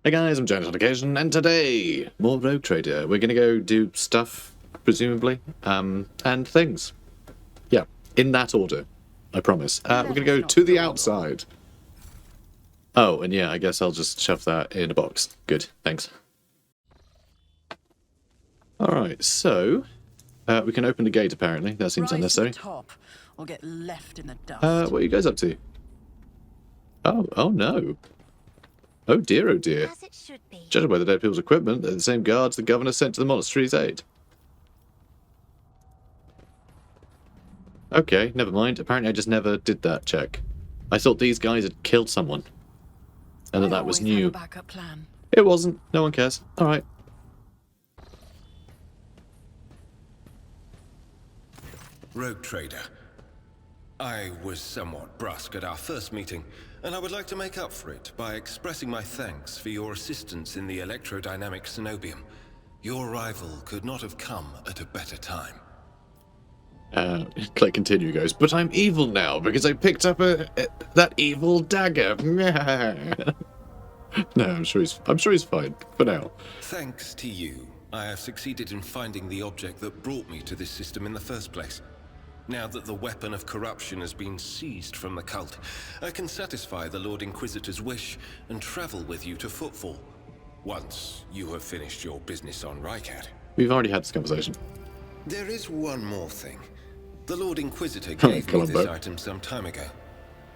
Hey guys, I'm Janet on occasion, and today, more Rogue Trader. We're gonna go do stuff, presumably, and things. Yeah, in that order, I promise. We're gonna go to the outside. Oh, and yeah, I guess I'll just shove that in a box. Good, thanks. Alright, so, we can open the gate apparently. That seems unnecessary. Top, or get left in the dust. What are you guys up to? Oh no. Oh dear, oh dear. As it should be. Judging by the dead people's equipment, they're the same guards the governor sent to the monastery's aid. Okay, never mind. Apparently I just never did that check. I thought these guys had killed someone. And that was new. Backup plan. It wasn't. No one cares. Alright. Rogue Trader. I was somewhat brusque at our first meeting, and I would like to make up for it by expressing my thanks for your assistance in the electrodynamic cenobium. Your arrival could not have come at a better time. Click continue goes, but I'm evil now because I picked up that evil dagger. No, I'm sure he's fine for now. Thanks to you, I have succeeded in finding the object that brought me to this system in the first place. Now that the weapon of corruption has been seized from the cult, I can satisfy the Lord Inquisitor's wish and travel with you to Footfall, once you have finished your business on Owlcat. We've already had this conversation. There is one more thing. The Lord Inquisitor gave me this item some time ago.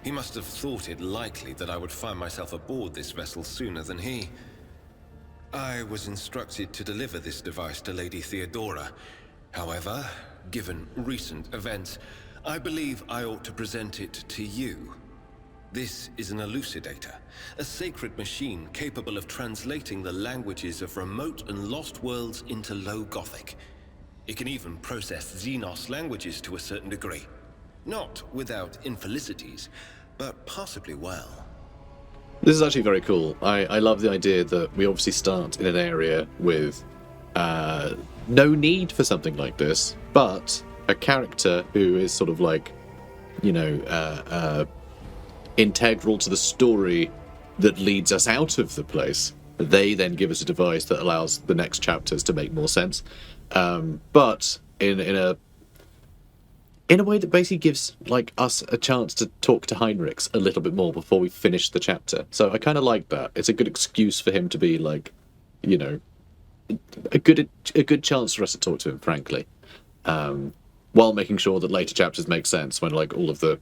He must have thought it likely that I would find myself aboard this vessel sooner than he. I was instructed to deliver this device to Lady Theodora. However, given recent events, I believe I ought to present it to you. This is an Elucidator, a sacred machine capable of translating the languages of remote and lost worlds into Low Gothic. It can even process Xenos languages to a certain degree. Not without infelicities, but possibly well. This is actually very cool. I love the idea that we obviously start in an area with no need for something like this, but a character who is sort of like, you know, integral to the story that leads us out of the place. They then give us a device that allows the next chapters to make more sense, but in a way that basically gives like us a chance to talk to Heinrichs a little bit more before we finish the chapter. So I kind of like that. It's a good excuse for him to be like, you know, a good chance for us to talk to him, frankly, while making sure that later chapters make sense when like all the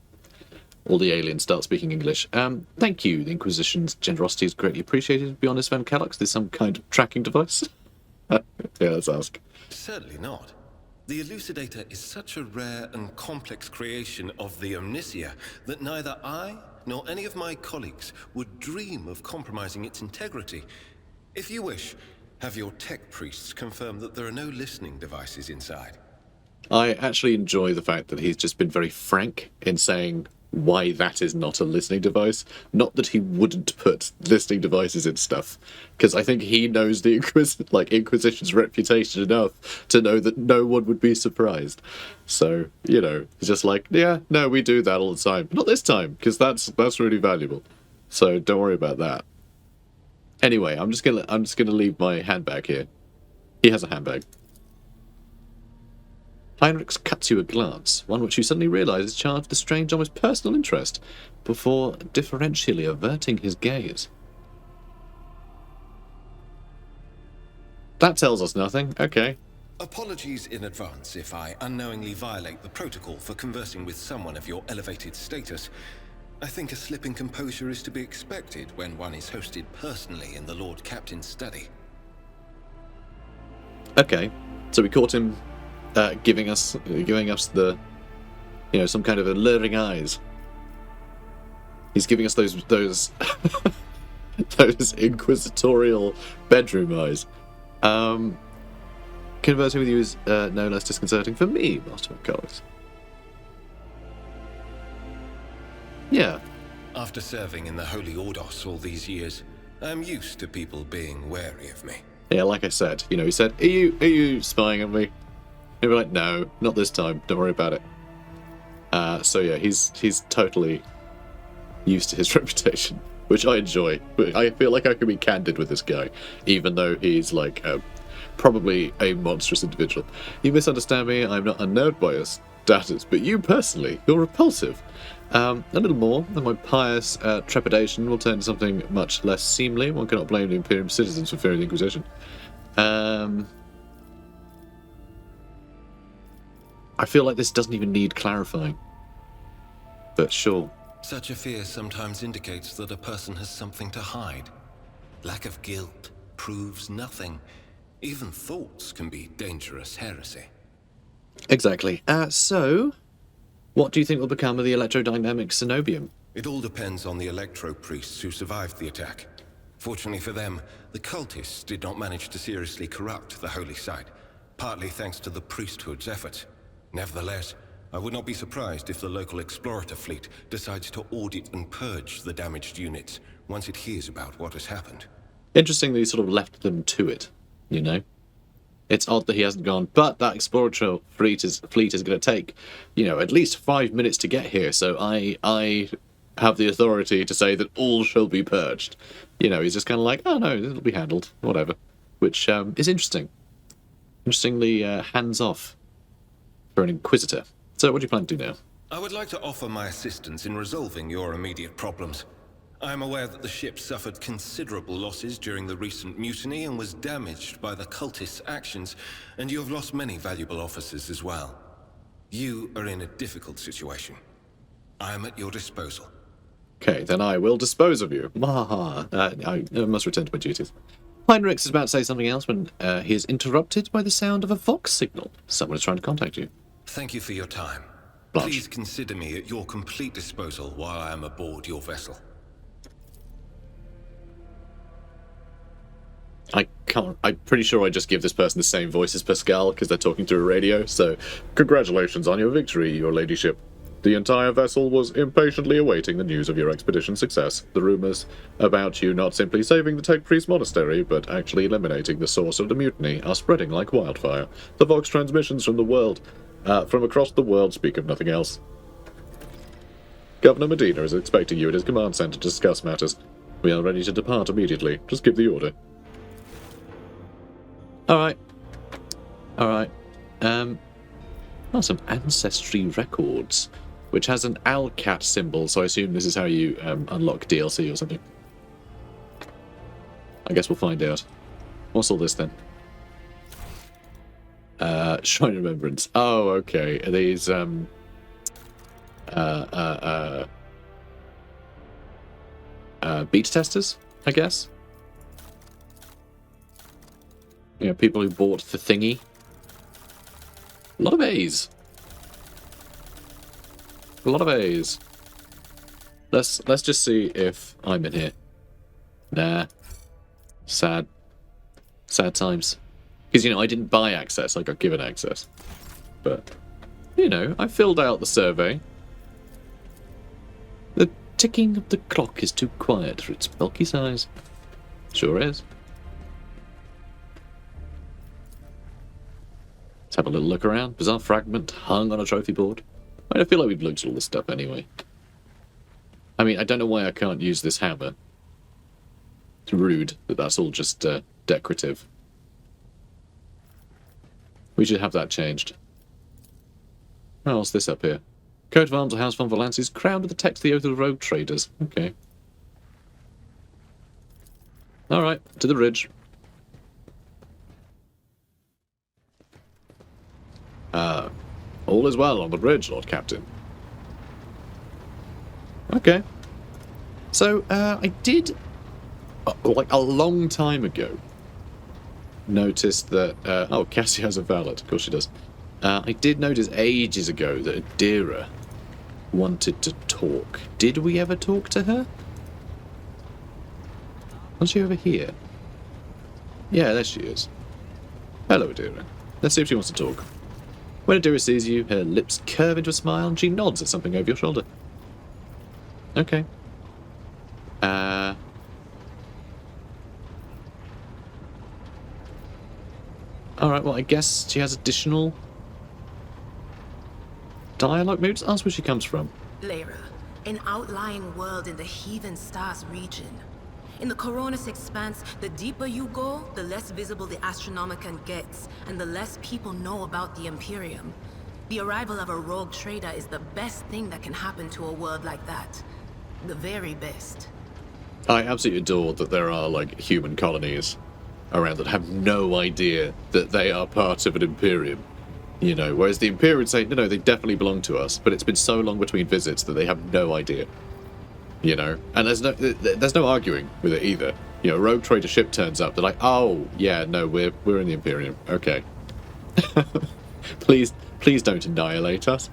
aliens start speaking English. Thank you. The Inquisition's generosity is greatly appreciated. Be honest, Van Callux, there's some kind of tracking device. Yeah, let's ask. Certainly not. The Elucidator is such a rare and complex creation of the Omnisia that neither I nor any of my colleagues would dream of compromising its integrity. If you wish, have your tech priests confirm that there are no listening devices inside. I actually enjoy the fact that he's just been very frank in saying why that is not a listening device. Not that he wouldn't put listening devices in stuff, because I think he knows the Inquisition's reputation enough to know that no one would be surprised. So, you know, it's just like, yeah, no, we do that all the time. Not this time, because that's really valuable. So don't worry about that. Anyway, I'm just gonna leave my handbag here. He has a handbag. Heinrichs cuts you a glance, one which you suddenly realise is charged with a strange, almost personal interest, before differentially averting his gaze. That tells us nothing. Okay. Apologies in advance if I unknowingly violate the protocol for conversing with someone of your elevated status. I think a slip in composure is to be expected when one is hosted personally in the Lord Captain's study. Okay, so we caught him giving us the, you know, some kind of alluring eyes. He's giving us those those inquisitorial bedroom eyes. Conversing with you is no less disconcerting for me, Master of Callux. Yeah. After serving in the Holy Ordos all these years, I'm used to people being wary of me. Yeah, like I said, you know, he said, are you spying on me? And we're like, no, not this time. Don't worry about it. So yeah, he's totally used to his reputation. which I enjoy. I feel like I can be candid with this guy, even though he's like probably a monstrous individual. You misunderstand me. I'm not unnerved by your status, but you personally, you're repulsive. A little more, and my pious trepidation will turn to something much less seemly. One cannot blame the Imperial citizens for fearing the Inquisition. I feel like this doesn't even need clarifying. But sure. Such a fear sometimes indicates that a person has something to hide. Lack of guilt proves nothing. Even thoughts can be dangerous heresy. Exactly. So, what do you think will become of the electrodynamic cenobium? It all depends on the electro-priests who survived the attack. Fortunately for them, the cultists did not manage to seriously corrupt the holy site, partly thanks to the priesthood's efforts. Nevertheless, I would not be surprised if the local explorator fleet decides to audit and purge the damaged units once it hears about what has happened. Interesting that he sort of left them to it, you know? It's odd that he hasn't gone, but that exploratory fleet is going to take, at least 5 minutes to get here, so I have the authority to say that all shall be purged. He's just kind of like, oh no, it'll be handled, whatever. Which is interesting. Interestingly hands-off for an Inquisitor. So what do you plan to do now? I would like to offer my assistance in resolving your immediate problems. I am aware that the ship suffered considerable losses during the recent mutiny and was damaged by the cultists' actions, and you have lost many valuable officers as well. You are in a difficult situation. I am at your disposal. Okay, then I will dispose of you. I must return to my duties. Heinrichs is about to say something else when he is interrupted by the sound of a Vox signal. Someone is trying to contact you. Thank you for your time. Blanche. Please consider me at your complete disposal while I am aboard your vessel. I'm pretty sure I just give this person the same voice as Pascal because they're talking through a radio, so congratulations on your victory, your ladyship. The entire vessel was impatiently awaiting the news of your expedition's success. The rumors about you not simply saving the Tech Priest Monastery, but actually eliminating the source of the mutiny are spreading like wildfire. The Vox transmissions from across the world speak of nothing else. Governor Medina is expecting you at his command center to discuss matters. We are ready to depart immediately. Just give the order. Alright. Some ancestry records, which has an Owlcat symbol, so I assume this is how you unlock DLC or something. I guess we'll find out. What's all this then? Shrine of Remembrance. Oh, okay. Are these beta testers, I guess? People who bought the thingy. A lot of A's. A lot of A's. Let's just see if I'm in here. Nah. Sad times. Because, I didn't buy access, I got given access. But, I filled out the survey. The ticking of the clock is too quiet for its bulky size. Sure is. Let's have a little look around. Bizarre fragment hung on a trophy board. I feel like we've looked at all this stuff anyway. I mean, I don't know why I can't use this hammer. It's rude that that's all just decorative. We should have that changed. Oh, what's this up here? Coat of arms of House von Valances, crowned with the text the Oath of the Rogue Traders. Okay. Alright, to the ridge. All is well on the bridge, Lord Captain. Okay. So, I did, like a long time ago, notice that, oh, Cassie has a valet, of course she does. I did notice ages ago that Adira wanted to talk. Did we ever talk to her? Was she over here? Yeah, there she is. Hello, Adira. Let's see if she wants to talk. When Adira sees you, her lips curve into a smile and she nods at something over your shoulder. Okay. Alright, well, I guess she has additional dialogue. Maybe just ask where she comes from. Lyra, an outlying world in the Heathen Stars region. In the Coronis Expanse, the deeper you go, the less visible the Astronomicon gets, and the less people know about the Imperium. The arrival of a rogue trader is the best thing that can happen to a world like that. The very best. I absolutely adore that there are, like, human colonies around that have no idea that they are part of an Imperium. You know, whereas the Imperium say, no, they definitely belong to us, but it's been so long between visits that they have no idea. You know, and there's no arguing with it either. You know, a rogue trader ship turns up, they're like, oh, yeah, no, we're in the Imperium. Okay. Please don't annihilate us.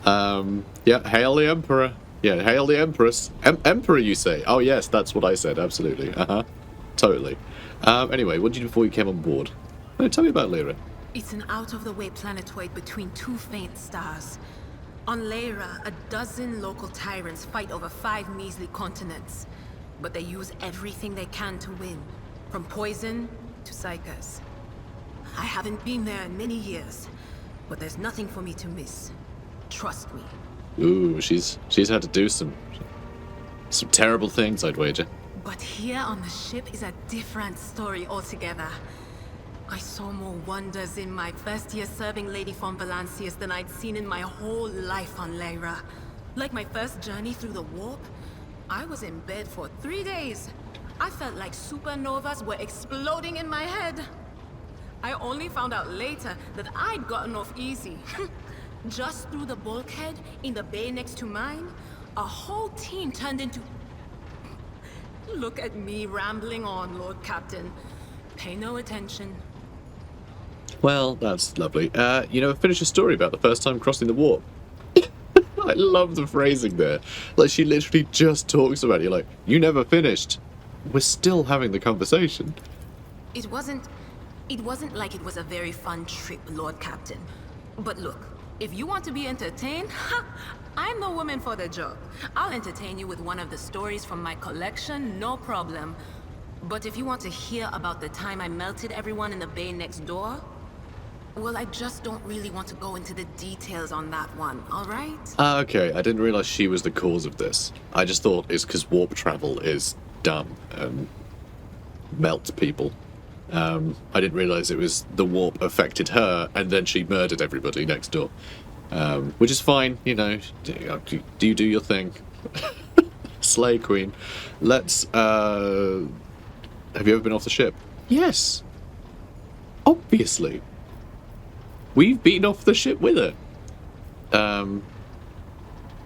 Yeah, hail the Emperor. Yeah, hail the Empress. Emperor, you say? Oh, yes, that's what I said, absolutely. Totally. Anyway, what did you do before you came on board? No, tell me about Lyra. It's an out-of-the-way planetoid between two faint stars. On Lyra, a dozen local tyrants fight over 5 measly continents. But they use everything they can to win, from poison to psychers. I haven't been there in many years, but there's nothing for me to miss. Trust me. Ooh, she's had to do some terrible things, I'd wager. But here on the ship is a different story altogether. I saw more wonders in my first year serving Lady von Valancius than I'd seen in my whole life on Lyra. Like my first journey through the warp, I was in bed for 3 days. I felt like supernovas were exploding in my head. I only found out later that I'd gotten off easy. Just through the bulkhead in the bay next to mine, a whole team turned into... Look at me rambling on, Lord Captain. Pay no attention. Well, that's lovely. You know, finish a story about the first time crossing the warp. I love the phrasing there. Like, she literally just talks about it. You're like, you never finished. We're still having the conversation. It wasn't like it was a very fun trip, Lord Captain. But look, if you want to be entertained, I'm the woman for the job. I'll entertain you with one of the stories from my collection, no problem. But if you want to hear about the time I melted everyone in the bay next door, well, I just don't really want to go into the details on that one, alright? Okay, I didn't realize she was the cause of this. I just thought it's because warp travel is dumb and melts people. I didn't realize it was the warp affected her, and then she murdered everybody next door. Which is fine, you know. Do you do your thing? Slay Queen. Let's, have you ever been off the ship? Yes. Obviously. We've been off the ship with her.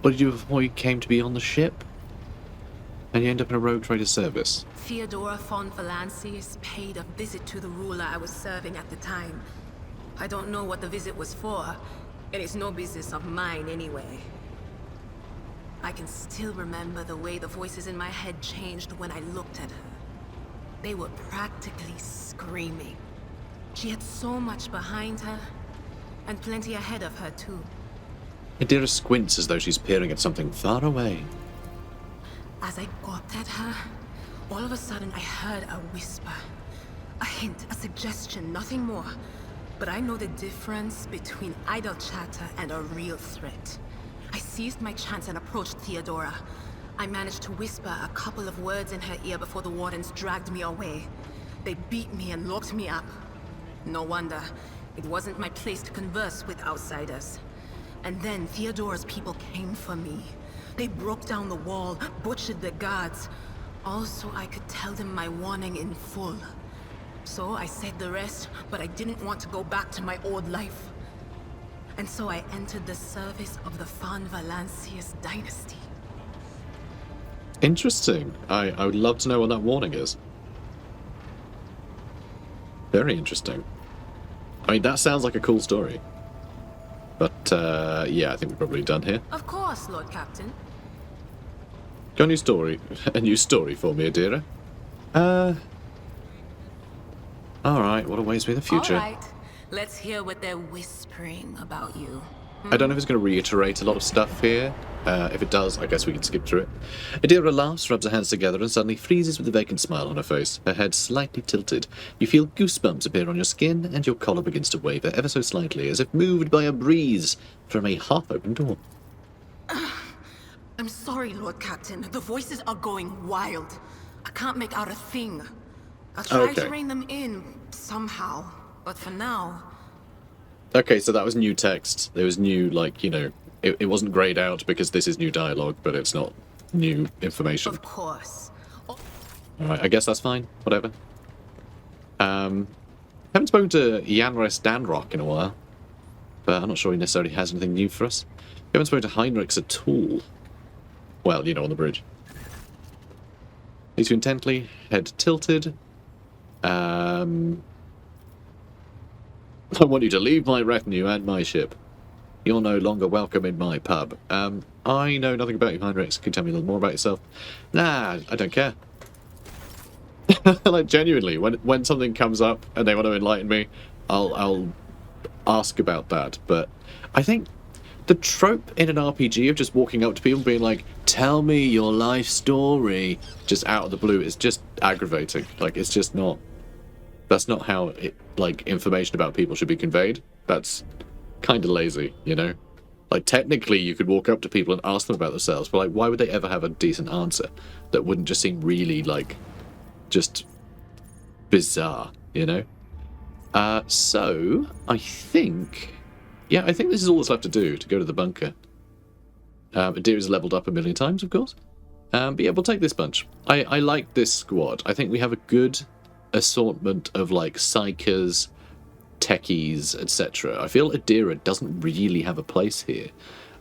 What did you do before you came to be on the ship? And you end up in a rogue trader service. Theodora von Valancius paid a visit to the ruler I was serving at the time. I don't know what the visit was for, and it's no business of mine anyway. I can still remember the way the voices in my head changed when I looked at her. They were practically screaming. She had so much behind her, and plenty ahead of her too. Adira squints as though she's peering at something far away. As I gawped at her, all of a sudden I heard a whisper. A hint, a suggestion, nothing more. But I know the difference between idle chatter and a real threat. I seized my chance and approached Theodora. I managed to whisper a couple of words in her ear before the wardens dragged me away. They beat me and locked me up. No wonder. It wasn't my place to converse with outsiders. And then Theodora's people came for me. They broke down the wall, butchered the guards. Also, I could tell them my warning in full. So I said the rest, but I didn't want to go back to my old life. And so I entered the service of the von Valancius dynasty. Interesting. I would love to know what that warning is. Very interesting. I mean, that sounds like a cool story. But, yeah, I think we're probably done here. Of course, Lord Captain. Got a new story for me, Adira? Alright, what awaits me in the future? Alright, let's hear what they're whispering about you. I don't know if it's going to reiterate a lot of stuff here. If it does, I guess we can skip through it. Adira laughs, rubs her hands together, and suddenly freezes with a vacant smile on her face, her head slightly tilted. You feel goosebumps appear on your skin, and your collar begins to waver ever so slightly, as if moved by a breeze from a half-open door. I'm sorry, Lord Captain. The voices are going wild. I can't make out a thing. I'll try to rein them in somehow, but for now... Okay, so that was new text. There was new, like, you know, it wasn't grayed out because this is new dialogue, but it's not new information. Of course. Alright, I guess that's fine. Whatever. Haven't spoken to Yanris Danrock in a while, but I'm not sure he necessarily has anything new for us. We haven't spoken to Heinrichs at all. Well, you know, on the bridge. These two intently, head tilted. I want you to leave my retinue and my ship. You're no longer welcome in my pub. I know nothing about you, Heinrichs. Can you tell me a little more about yourself? Nah, I don't care. Like, genuinely, when something comes up and they want to enlighten me, I'll ask about that. But I think the trope in an RPG of just walking up to people and being like, tell me your life story, just out of the blue, is just aggravating. Like, it's just not... That's not how, information about people should be conveyed. That's kind of lazy, you know? Like, technically, you could walk up to people and ask them about themselves, but, like, why would they ever have a decent answer that wouldn't just seem really, like, just bizarre, you know? So, I think... Yeah, I think this is all that's left to do, to go to the bunker. Adira's leveled up a million times, of course. But yeah, we'll take this bunch. I like this squad. I think we have a good assortment of, like, psychers, techies, etc. I feel Adira doesn't really have a place here,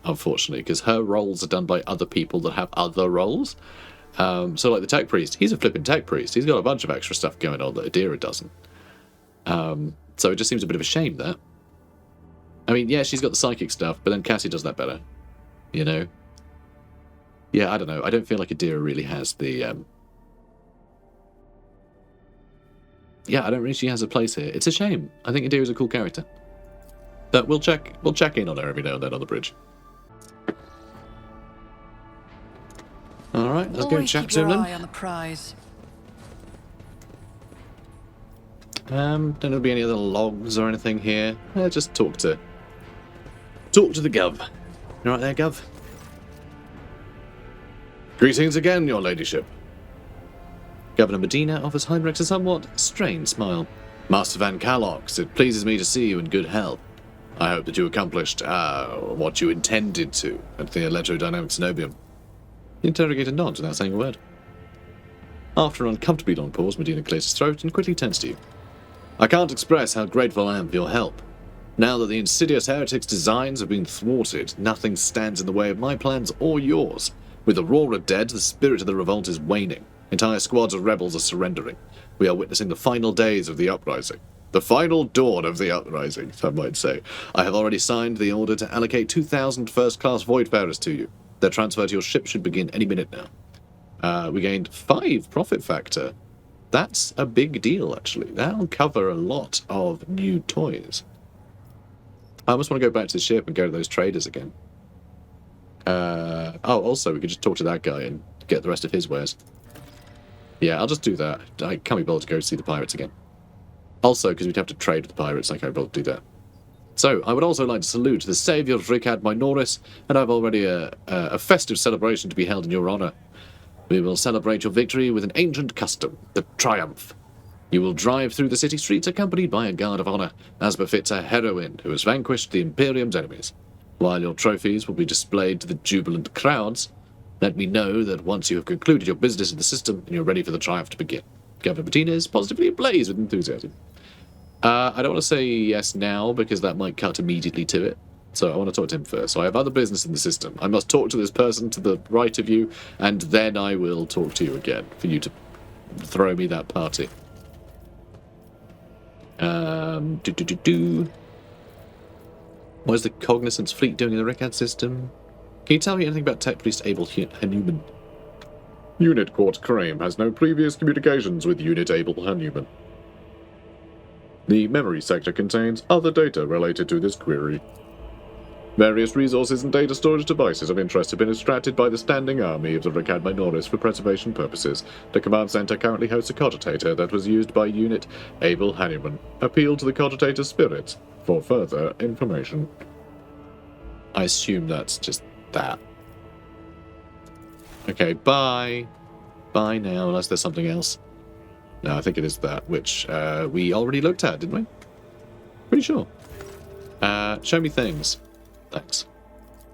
unfortunately, because her roles are done by other people that have other roles. So, like, the tech priest, he's a flipping tech priest. He's got a bunch of extra stuff going on that Adira doesn't. So it just seems a bit of a shame, that. I mean, yeah, she's got the psychic stuff, but then Cassie does that better, you know? Yeah, I don't know. I don't feel like Adira really has the... Yeah, I don't think she has a place here. It's a shame. I think Adira's a cool character. But we'll check in on her every now and then on the bridge. Alright, let's go chat to him then. Always keep your eye on the prize. Don't know if there'll be any other logs or anything here. Just talk to the Gov. You right there, Gov? Greetings again, your ladyship. Governor Medina offers Heinrichs a somewhat strained smile. Master Van Kallox, it pleases me to see you in good health. I hope that you accomplished, what you intended to at the electrodynamic Cenobium. The interrogator nods without saying a word. After an uncomfortably long pause, Medina clears his throat and quickly turns to you. I can't express how grateful I am for your help. Now that the insidious heretic's designs have been thwarted, nothing stands in the way of my plans or yours. With Aurora dead, the spirit of the revolt is waning. Entire squads of rebels are surrendering. We are witnessing the final days of the uprising. The final dawn of the uprising, some might say. I have already signed the order to allocate 2,000 first-class Voidfarers to you. Their transfer to your ship should begin any minute now. We gained 5 profit factor. That's a big deal, actually. That'll cover a lot of new toys. I almost want to go back to the ship and go to those traders again. Also, we could just talk to that guy and get the rest of his wares. Yeah, I'll just do that. I can't be bothered to go see the pirates again. Also, because we'd have to trade with the pirates, I can't be bothered to do that. So, I would also like to salute the saviour of Ricard Minoris, and I've already a festive celebration to be held in your honour. We will celebrate your victory with an ancient custom, the Triumph. You will drive through the city streets accompanied by a guard of honour, as befits a heroine who has vanquished the Imperium's enemies. While your trophies will be displayed to the jubilant crowds, let me know that once you have concluded your business in the system and you're ready for the triumph to begin. Governor Medina is positively ablaze with enthusiasm. I don't want to say yes now because that might cut immediately to it. So I want to talk to him first. So I have other business in the system. I must talk to this person to the right of you, and then I will talk to you again for you to throw me that party. What is the Cognizance fleet doing in the Ricard system? Can you tell me anything about Tech Priest Abel Hanuman? Unit Court Crame has no previous communications with Unit Abel Hanuman. The memory sector contains other data related to this query. Various resources and data storage devices of interest have been extracted by the standing army of the Ricard Minoris for preservation purposes. The command center currently hosts a cogitator that was used by Unit Abel Hanuman. Appeal to the cogitator's spirits for further information. I assume that's just that. Okay, bye. Bye now, unless there's something else. No, I think it is that, which we already looked at, didn't we? Pretty sure. Show me things. Thanks.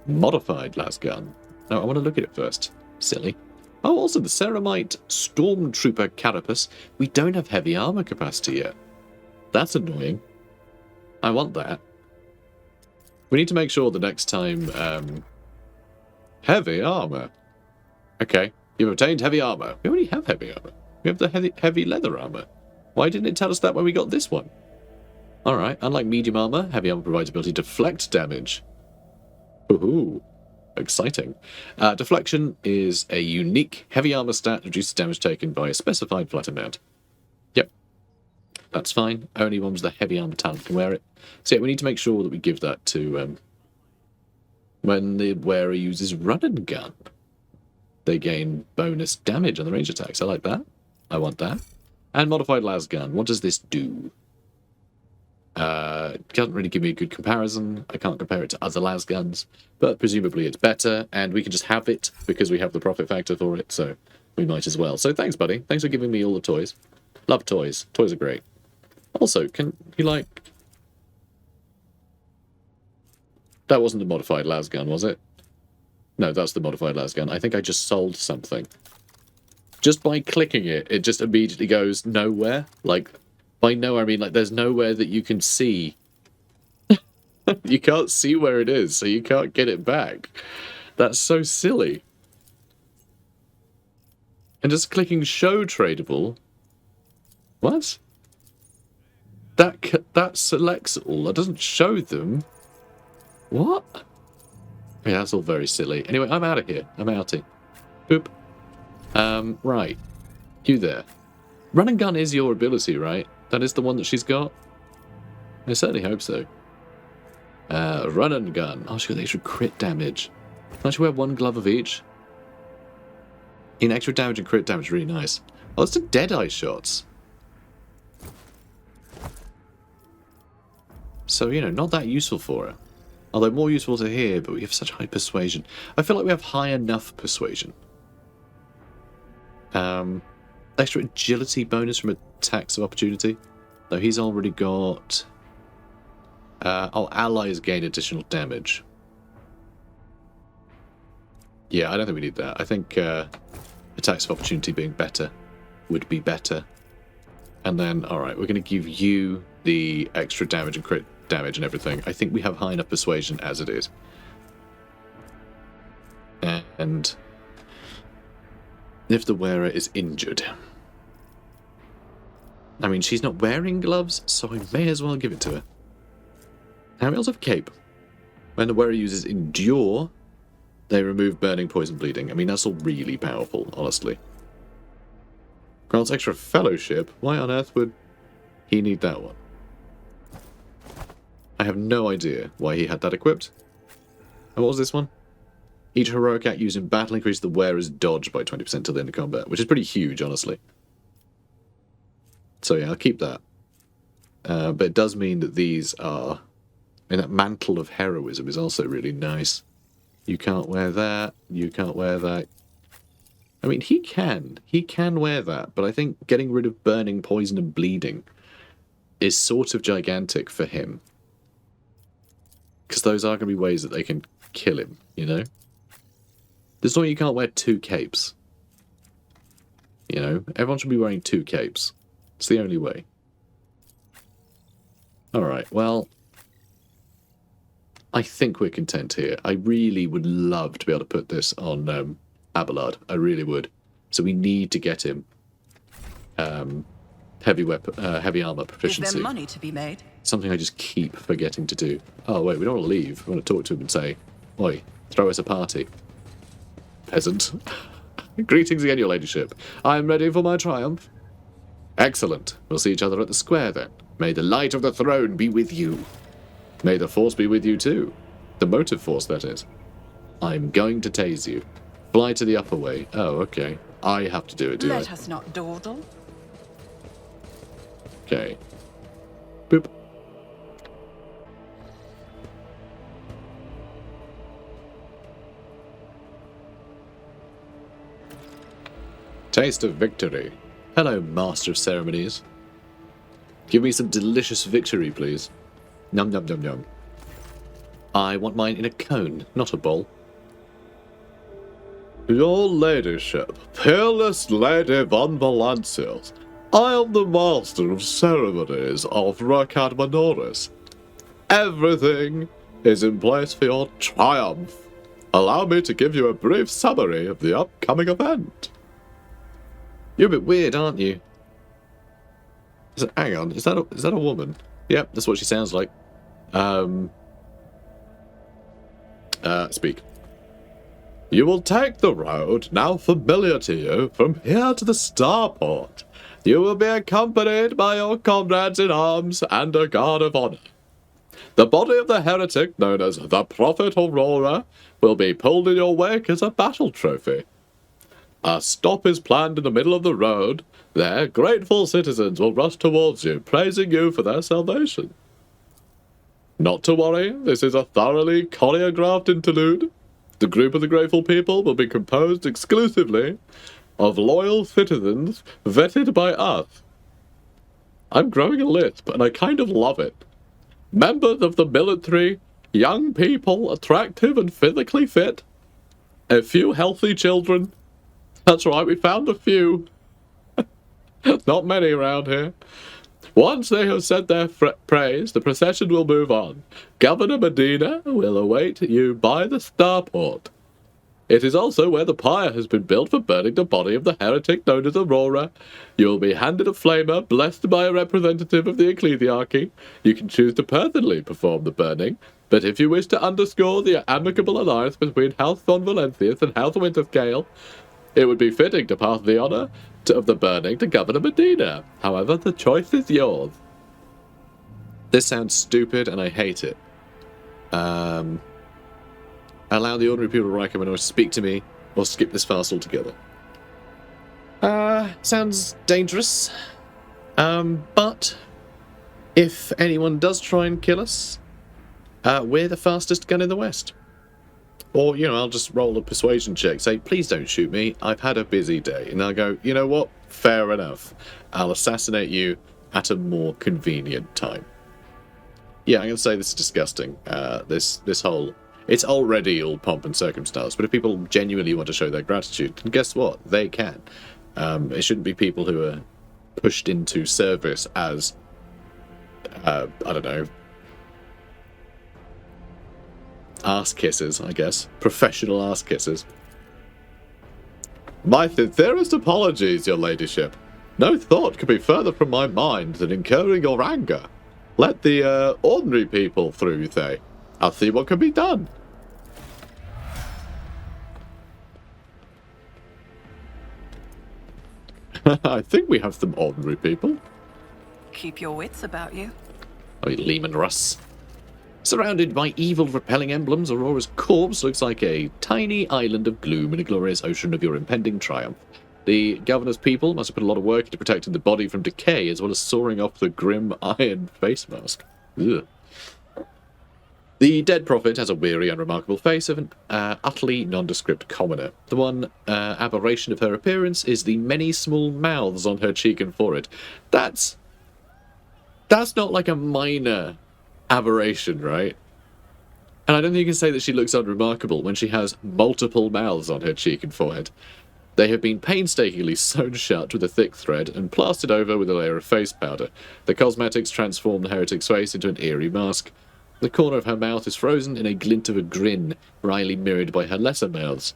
Modified lasgun. No, I want to look at it first. Silly. Oh, also the Ceramite Stormtrooper Carapace. We don't have heavy armor capacity yet. That's annoying. I want that. We need to make sure the next time... heavy armor. Okay. You've obtained heavy armor. We already have heavy armor. We have the heavy leather armor. Why didn't it tell us that when we got this one? Alright, unlike medium armor, heavy armor provides ability to deflect damage. Ooh, exciting. Deflection is a unique heavy armor stat that reduces damage taken by a specified flat amount. Yep, that's fine. Only ones with a heavy armor talent can wear it. So yeah, we need to make sure that we give that to when the wearer uses run and gun. They gain bonus damage on the range attacks. I like that. I want that. And modified lasgun. What does this do? It doesn't really give me a good comparison. I can't compare it to other lasguns, but presumably it's better, and we can just have it because we have the profit factor for it, so we might as well. So thanks, buddy. Thanks for giving me all the toys. Love toys. Toys are great. Also, can you, like... That wasn't the modified lasgun, was it? No, that's the modified lasgun. I think I just sold something. Just by clicking it, it just immediately goes nowhere. Like, by nowhere, I mean, like, there's nowhere that you can see. You can't see where it is, so you can't get it back. That's so silly. And just clicking show tradable. What? That selects all. That doesn't show them. What? Yeah, that's all very silly. Anyway, I'm out of here. I'm outie. Boop. Right. You there. Run and gun is your ability, right? That is the one that she's got? I certainly hope so. Run and gun. Oh, she got extra crit damage. Can she wear one glove of each? In extra damage and crit damage, really nice. Oh, that's the Deadeye shots. So, you know, not that useful for her. Although more useful to here, but we have such high persuasion. I feel like we have high enough persuasion. Extra agility bonus from attacks of opportunity. Though he's already got... allies gain additional damage. Yeah, I don't think we need that. I think attacks of opportunity being better would be better. And then, alright, we're going to give you the extra damage and crit damage and everything. I think we have high enough persuasion as it is. And if the wearer is injured... I mean, she's not wearing gloves, so I may as well give it to her. Now we also have Cape. When the wearer uses Endure, they remove burning, poison, bleeding. I mean, that's all really powerful, honestly. Grants extra fellowship. Why on earth would he need that one? I have no idea why he had that equipped. And what was this one? Each heroic act used in battle increases the wearer's dodge by 20% till the end of combat, which is pretty huge, honestly. So yeah, I'll keep that. But it does mean that these are... I mean, that mantle of heroism is also really nice. You can't wear that. You can't wear that. I mean, he can. He can wear that. But I think getting rid of burning, poison, and bleeding is sort of gigantic for him. Because those are going to be ways that they can kill him, you know? This is why you can't wear 2 capes. You know? Everyone should be wearing 2 capes. It's the only way. Alright, well... I think we're content here. I really would love to be able to put this on Abelard. I really would. So we need to get him heavy armor proficiency. Is there money to be made? Something I just keep forgetting to do. Oh wait, we don't want to leave. We want to talk to him and say, "Oi, throw us a party, peasant." Greetings again, your ladyship. I am ready for my triumph. Excellent. We'll see each other at the square then. May the light of the throne be with you. May the force be with you too. The motive force, that is. I'm going to tase you. Fly to the upper way. Oh, okay. I have to do it, do I? Let us not dawdle. Okay. Boop. Taste of victory. Hello, Master of Ceremonies. Give me some delicious victory, please. Num num num num. I want mine in a cone, not a bowl. Your ladyship, peerless Lady von Valancios, I am the Master of Ceremonies of Rakat Manoris. Everything is in place for your triumph. Allow me to give you a brief summary of the upcoming event. You're a bit weird, aren't you? Hang on, is that a woman? Yep, that's what she sounds like. Speak. You will take the road, now familiar to you, from here to the starport. You will be accompanied by your comrades in arms and a guard of honor. The body of the heretic, known as the Prophet Aurora, will be pulled in your wake as a battle trophy. A stop is planned in the middle of the road. There, grateful citizens will rush towards you, praising you for their salvation. Not to worry, this is a thoroughly choreographed interlude. The group of the grateful people will be composed exclusively of loyal citizens vetted by us. I'm growing a lisp, and I kind of love it. Members of the military, young people, attractive and physically fit, a few healthy children. That's right, we found a few. Not many around here. Once they have said their praise, the procession will move on. Governor Medina will await you by the starport. It is also where the pyre has been built for burning the body of the heretic known as Aurora. You will be handed a flamer, blessed by a representative of the ecclesiarchy. You can choose to personally perform the burning, but if you wish to underscore the amicable alliance between House von Valancius and House Winterscale, it would be fitting to pass the honour of the burning to Governor Medina. However, the choice is yours. This sounds stupid and I hate it. Allow the ordinary people to recommend or speak to me, or skip this fast altogether. Sounds dangerous. But if anyone does try and kill us, we're the fastest gun in the West. Or, I'll just roll a persuasion check, say, please don't shoot me, I've had a busy day. And I'll go, you know what, fair enough. I'll assassinate you at a more convenient time. Yeah, I'm going to say this is disgusting. This whole... It's already all pomp and circumstance, but if people genuinely want to show their gratitude, then guess what? They can. It shouldn't be people who are pushed into service as, I don't know, ass kissers, I guess. Professional ass kissers. My sincerest apologies, your ladyship. No thought could be further from my mind than incurring your anger. Let the ordinary people through, you say. I'll see what can be done. I think we have some ordinary people. Keep your wits about you. I mean, Lehman Russ. Surrounded by evil repelling emblems, Aurora's corpse looks like a tiny island of gloom in a glorious ocean of your impending triumph. The governor's people must have put a lot of work into protecting the body from decay, as well as sawing off the grim iron face mask. Ugh. The dead prophet has a weary, unremarkable face of an utterly nondescript commoner. The one aberration of her appearance is the many small mouths on her cheek and forehead. That's not like a minor aberration, right? And I don't think you can say that she looks unremarkable when she has multiple mouths on her cheek and forehead. They have been painstakingly sewn shut with a thick thread and plastered over with a layer of face powder. The cosmetics transform the heretic's face into an eerie mask. The corner of her mouth is frozen in a glint of a grin, wryly mirrored by her lesser mouths.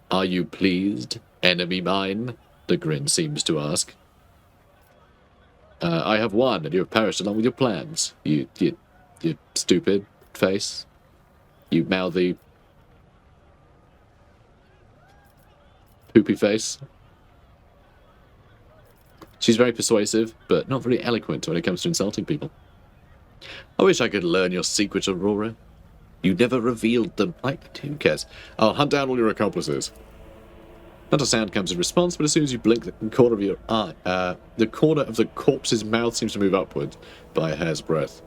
Are you pleased, enemy mine? The grin seems to ask. I have won, and you have perished along with your plans. You stupid face. You mouthy... poopy face. She's very persuasive, but not very eloquent when it comes to insulting people. I wish I could learn your secrets, Aurora. You never revealed them. Who cares? I'll hunt down all your accomplices. Not a sound comes in response, but as soon as you blink, the corner of your eye, the corner of the corpse's mouth seems to move upwards by a hair's breadth.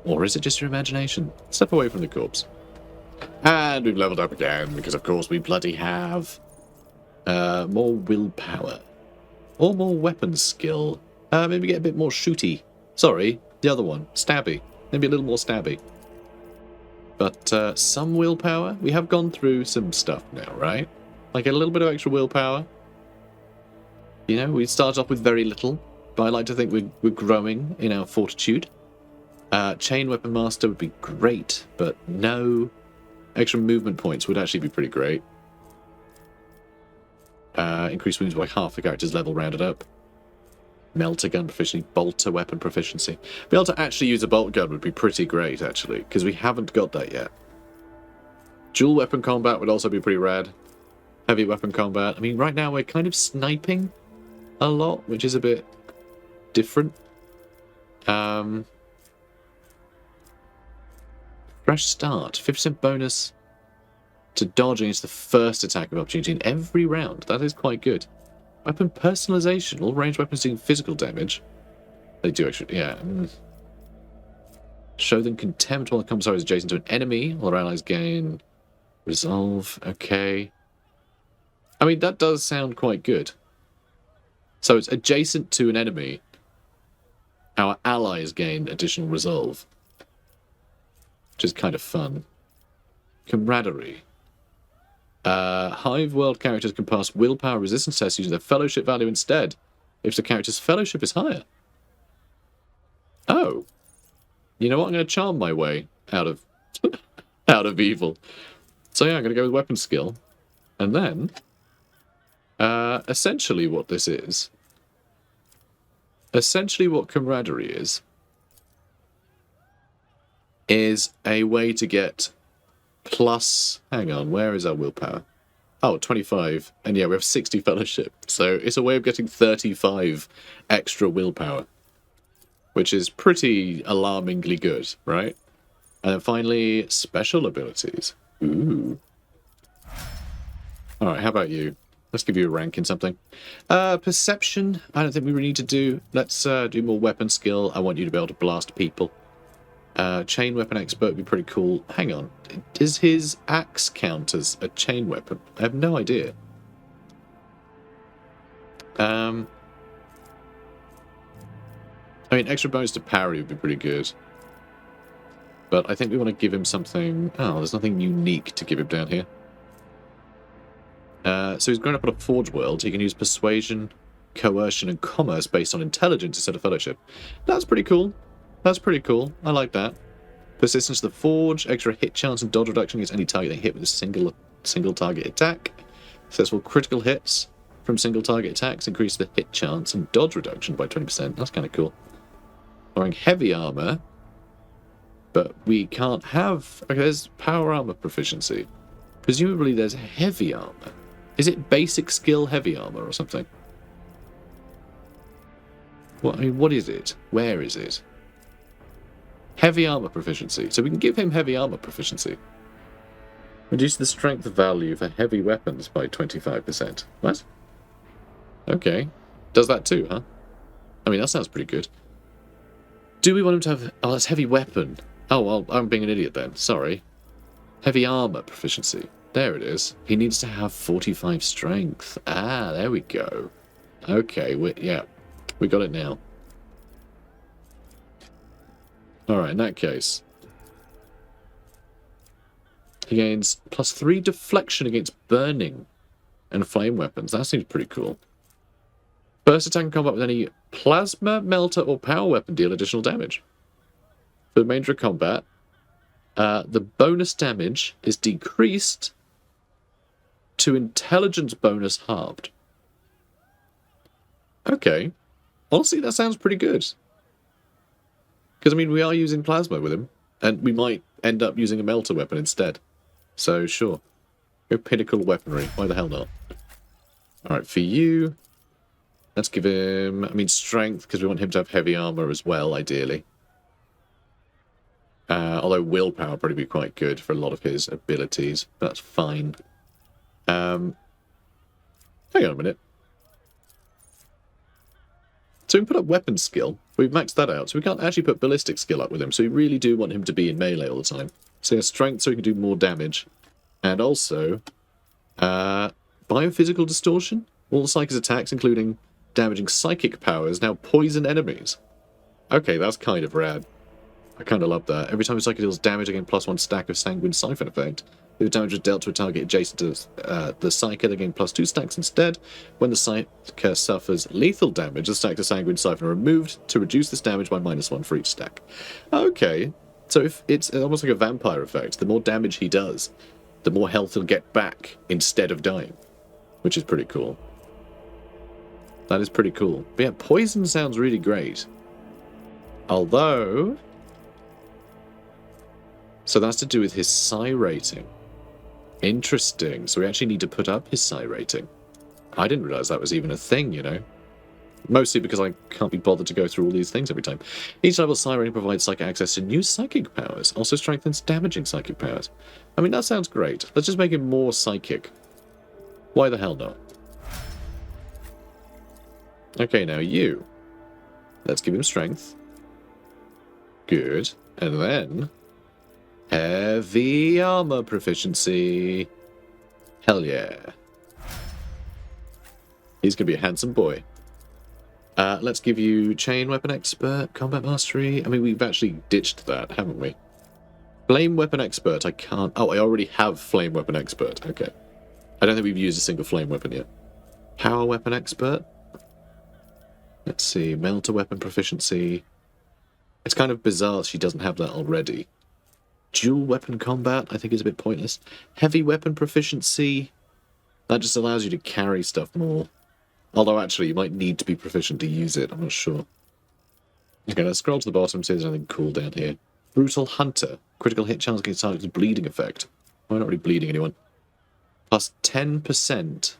Or is it just your imagination? Step away from the corpse. And we've leveled up again, because of course we bloody have. More willpower. Or more weapon skill. Maybe get a bit more shooty. Sorry, the other one. Stabby. Maybe a little more stabby. But some willpower. We have gone through some stuff now, right? Like a little bit of extra willpower. You know, we start off with very little. But I like to think we're growing in our fortitude. Chain Weapon Master would be great, but no extra movement points would actually be pretty great. Increase wounds by half the character's level rounded up. Melter gun proficiency, bolter weapon proficiency. Be able to actually use a bolt gun would be pretty great, actually, because we haven't got that yet. Dual weapon combat would also be pretty rad. Heavy weapon combat. I mean, right now we're kind of sniping a lot, which is a bit different. Fresh start. 50% bonus to dodge against the first attack of opportunity in every round. That is quite good. Weapon personalization. All ranged weapons doing physical damage. They do actually, yeah. Show them contempt while the commissar is adjacent to an enemy. While our allies gain resolve. Okay. I mean, that does sound quite good. So it's adjacent to an enemy. Our allies gain additional resolve. Which is kind of fun. Camaraderie. Hive world characters can pass willpower resistance tests using their fellowship value instead, if the character's fellowship is higher. Oh. You know what? I'm going to charm my way out of out of evil. So yeah, I'm going to go with weapon skill. And then, essentially what this is, essentially what camaraderie is a way to get plus, hang on, where is our willpower? Oh, 25. And yeah, we have 60 fellowship. So it's a way of getting 35 extra willpower, which is pretty alarmingly good, right? And then finally, special abilities. Ooh. All right, how about you? Let's give you a rank in something. Perception, I don't think we really need to do. Let's do more weapon skill. I want you to be able to blast people. Chain weapon expert would be pretty cool. Hang on. Does his axe count as a chain weapon? I have no idea. I mean, extra bonus to parry would be pretty good. But I think we want to give him something... Oh, there's nothing unique to give him down here. So he's grown up on a forge world. He can use persuasion, coercion, and commerce based on intelligence instead of fellowship. That's pretty cool. That's pretty cool. I like that. Persistence to the forge, extra hit chance and dodge reduction against any target they hit with a single target attack. Successful critical hits from single target attacks increase the hit chance and dodge reduction by 20%. That's kind of cool. Wearing heavy armor, but we can't have... Okay, there's power armor proficiency. Presumably there's heavy armor. Is it basic skill heavy armor or something? What, I mean, what is it? Where is it? Heavy armor proficiency. So we can give him heavy armor proficiency. Reduce the strength value for heavy weapons by 25%. What? Okay. Does that too, huh? I mean, that sounds pretty good. Do we want him to have... Oh, that's heavy weapon. Oh, well, I'm being an idiot then. Sorry. Heavy armor proficiency. There it is. He needs to have 45 strength. Ah, there we go. Okay, yeah. We got it now. Alright, in that case. He gains +3 deflection against burning and flame weapons. That seems pretty cool. First attack in combat with any plasma, melter, or power weapon deal additional damage. For the remainder of combat, the bonus damage is decreased to intelligence bonus halved. Okay. Honestly, that sounds pretty good. Because, I mean, we are using plasma with him, and we might end up using a melter weapon instead. So, sure. Go pinnacle weaponry. Why the hell not? Alright, for you, let's give him, I mean, strength, because we want him to have heavy armor as well, ideally. Although willpower would probably be quite good for a lot of his abilities. But that's fine. Hang on a minute. So we can put up weapon skill. We've maxed that out. So we can't actually put ballistic skill up with him. So we really do want him to be in melee all the time. So he has strength so he can do more damage. And also, Biophysical distortion? All Psychic attacks, including damaging psychic powers, now poison enemies. Okay, that's kind of rad. I kind of love that. Every time a Psychic deals damage against +1 stack of Sanguine Siphon effect, if the damage is dealt to a target adjacent to the Psychic, they gain +2 stacks instead. When the Psychic suffers lethal damage, the stacks of Sanguine Siphon are removed to reduce this damage by -1 for each stack. Okay, so if it's almost like a vampire effect. The more damage he does, the more health he'll get back instead of dying, which is pretty cool. That is pretty cool. But yeah, poison sounds really great. Although... So that's to do with his psi rating. Interesting. So we actually need to put up his psi rating. I didn't realize that was even a thing, you know. Mostly because I can't be bothered to go through all these things every time. Each level psi rating provides psychic access to new psychic powers. Also strengthens damaging psychic powers. I mean, that sounds great. Let's just make him more psychic. Why the hell not? Okay, now you. Let's give him strength. Good. And then... heavy armor proficiency. Hell yeah. He's going to be a handsome boy. Let's give you chain weapon expert, combat mastery. I mean, we've actually ditched that, haven't we? Flame weapon expert, I can't... Oh, I already have flame weapon expert. Okay. I don't think we've used a single flame weapon yet. Power weapon expert. Let's see, melter weapon proficiency. It's kind of bizarre she doesn't have that already. Dual weapon combat, I think is a bit pointless. Heavy weapon proficiency. That just allows you to carry stuff more. Although actually you might need to be proficient to use it, I'm not sure. Okay, let's scroll to the bottom, see if there's anything cool down here. Brutal Hunter. Critical hit chance against target's bleeding effect. Why not really bleeding anyone? Plus 10%.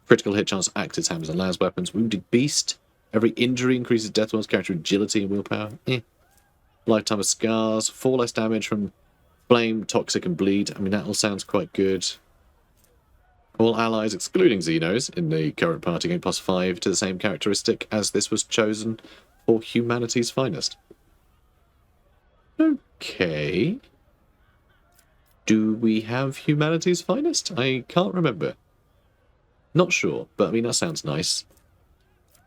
Critical hit chance acts as hammers and las weapons. Wounded Beast. Every injury increases death one's character agility and willpower. Lifetime of scars. 4 less damage from flame, toxic, and bleed. I mean, that all sounds quite good. All allies, excluding Xenos, in the current party gain +5 to the same characteristic as this was chosen for humanity's finest. Okay. Do we have humanity's finest? I can't remember. Not sure, but I mean, that sounds nice.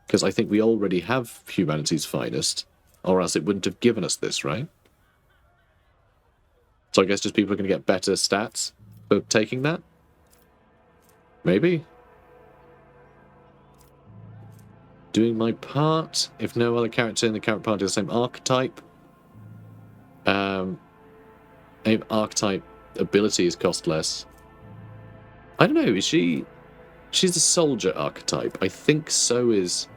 Because I think we already have humanity's finest, or else it wouldn't have given us this, right? So I guess just people are going to get better stats for taking that? Maybe. Doing my part. If no other character in the current party has the same archetype. Archetype abilities cost less. I don't know, is she... She's a soldier archetype. I think so is...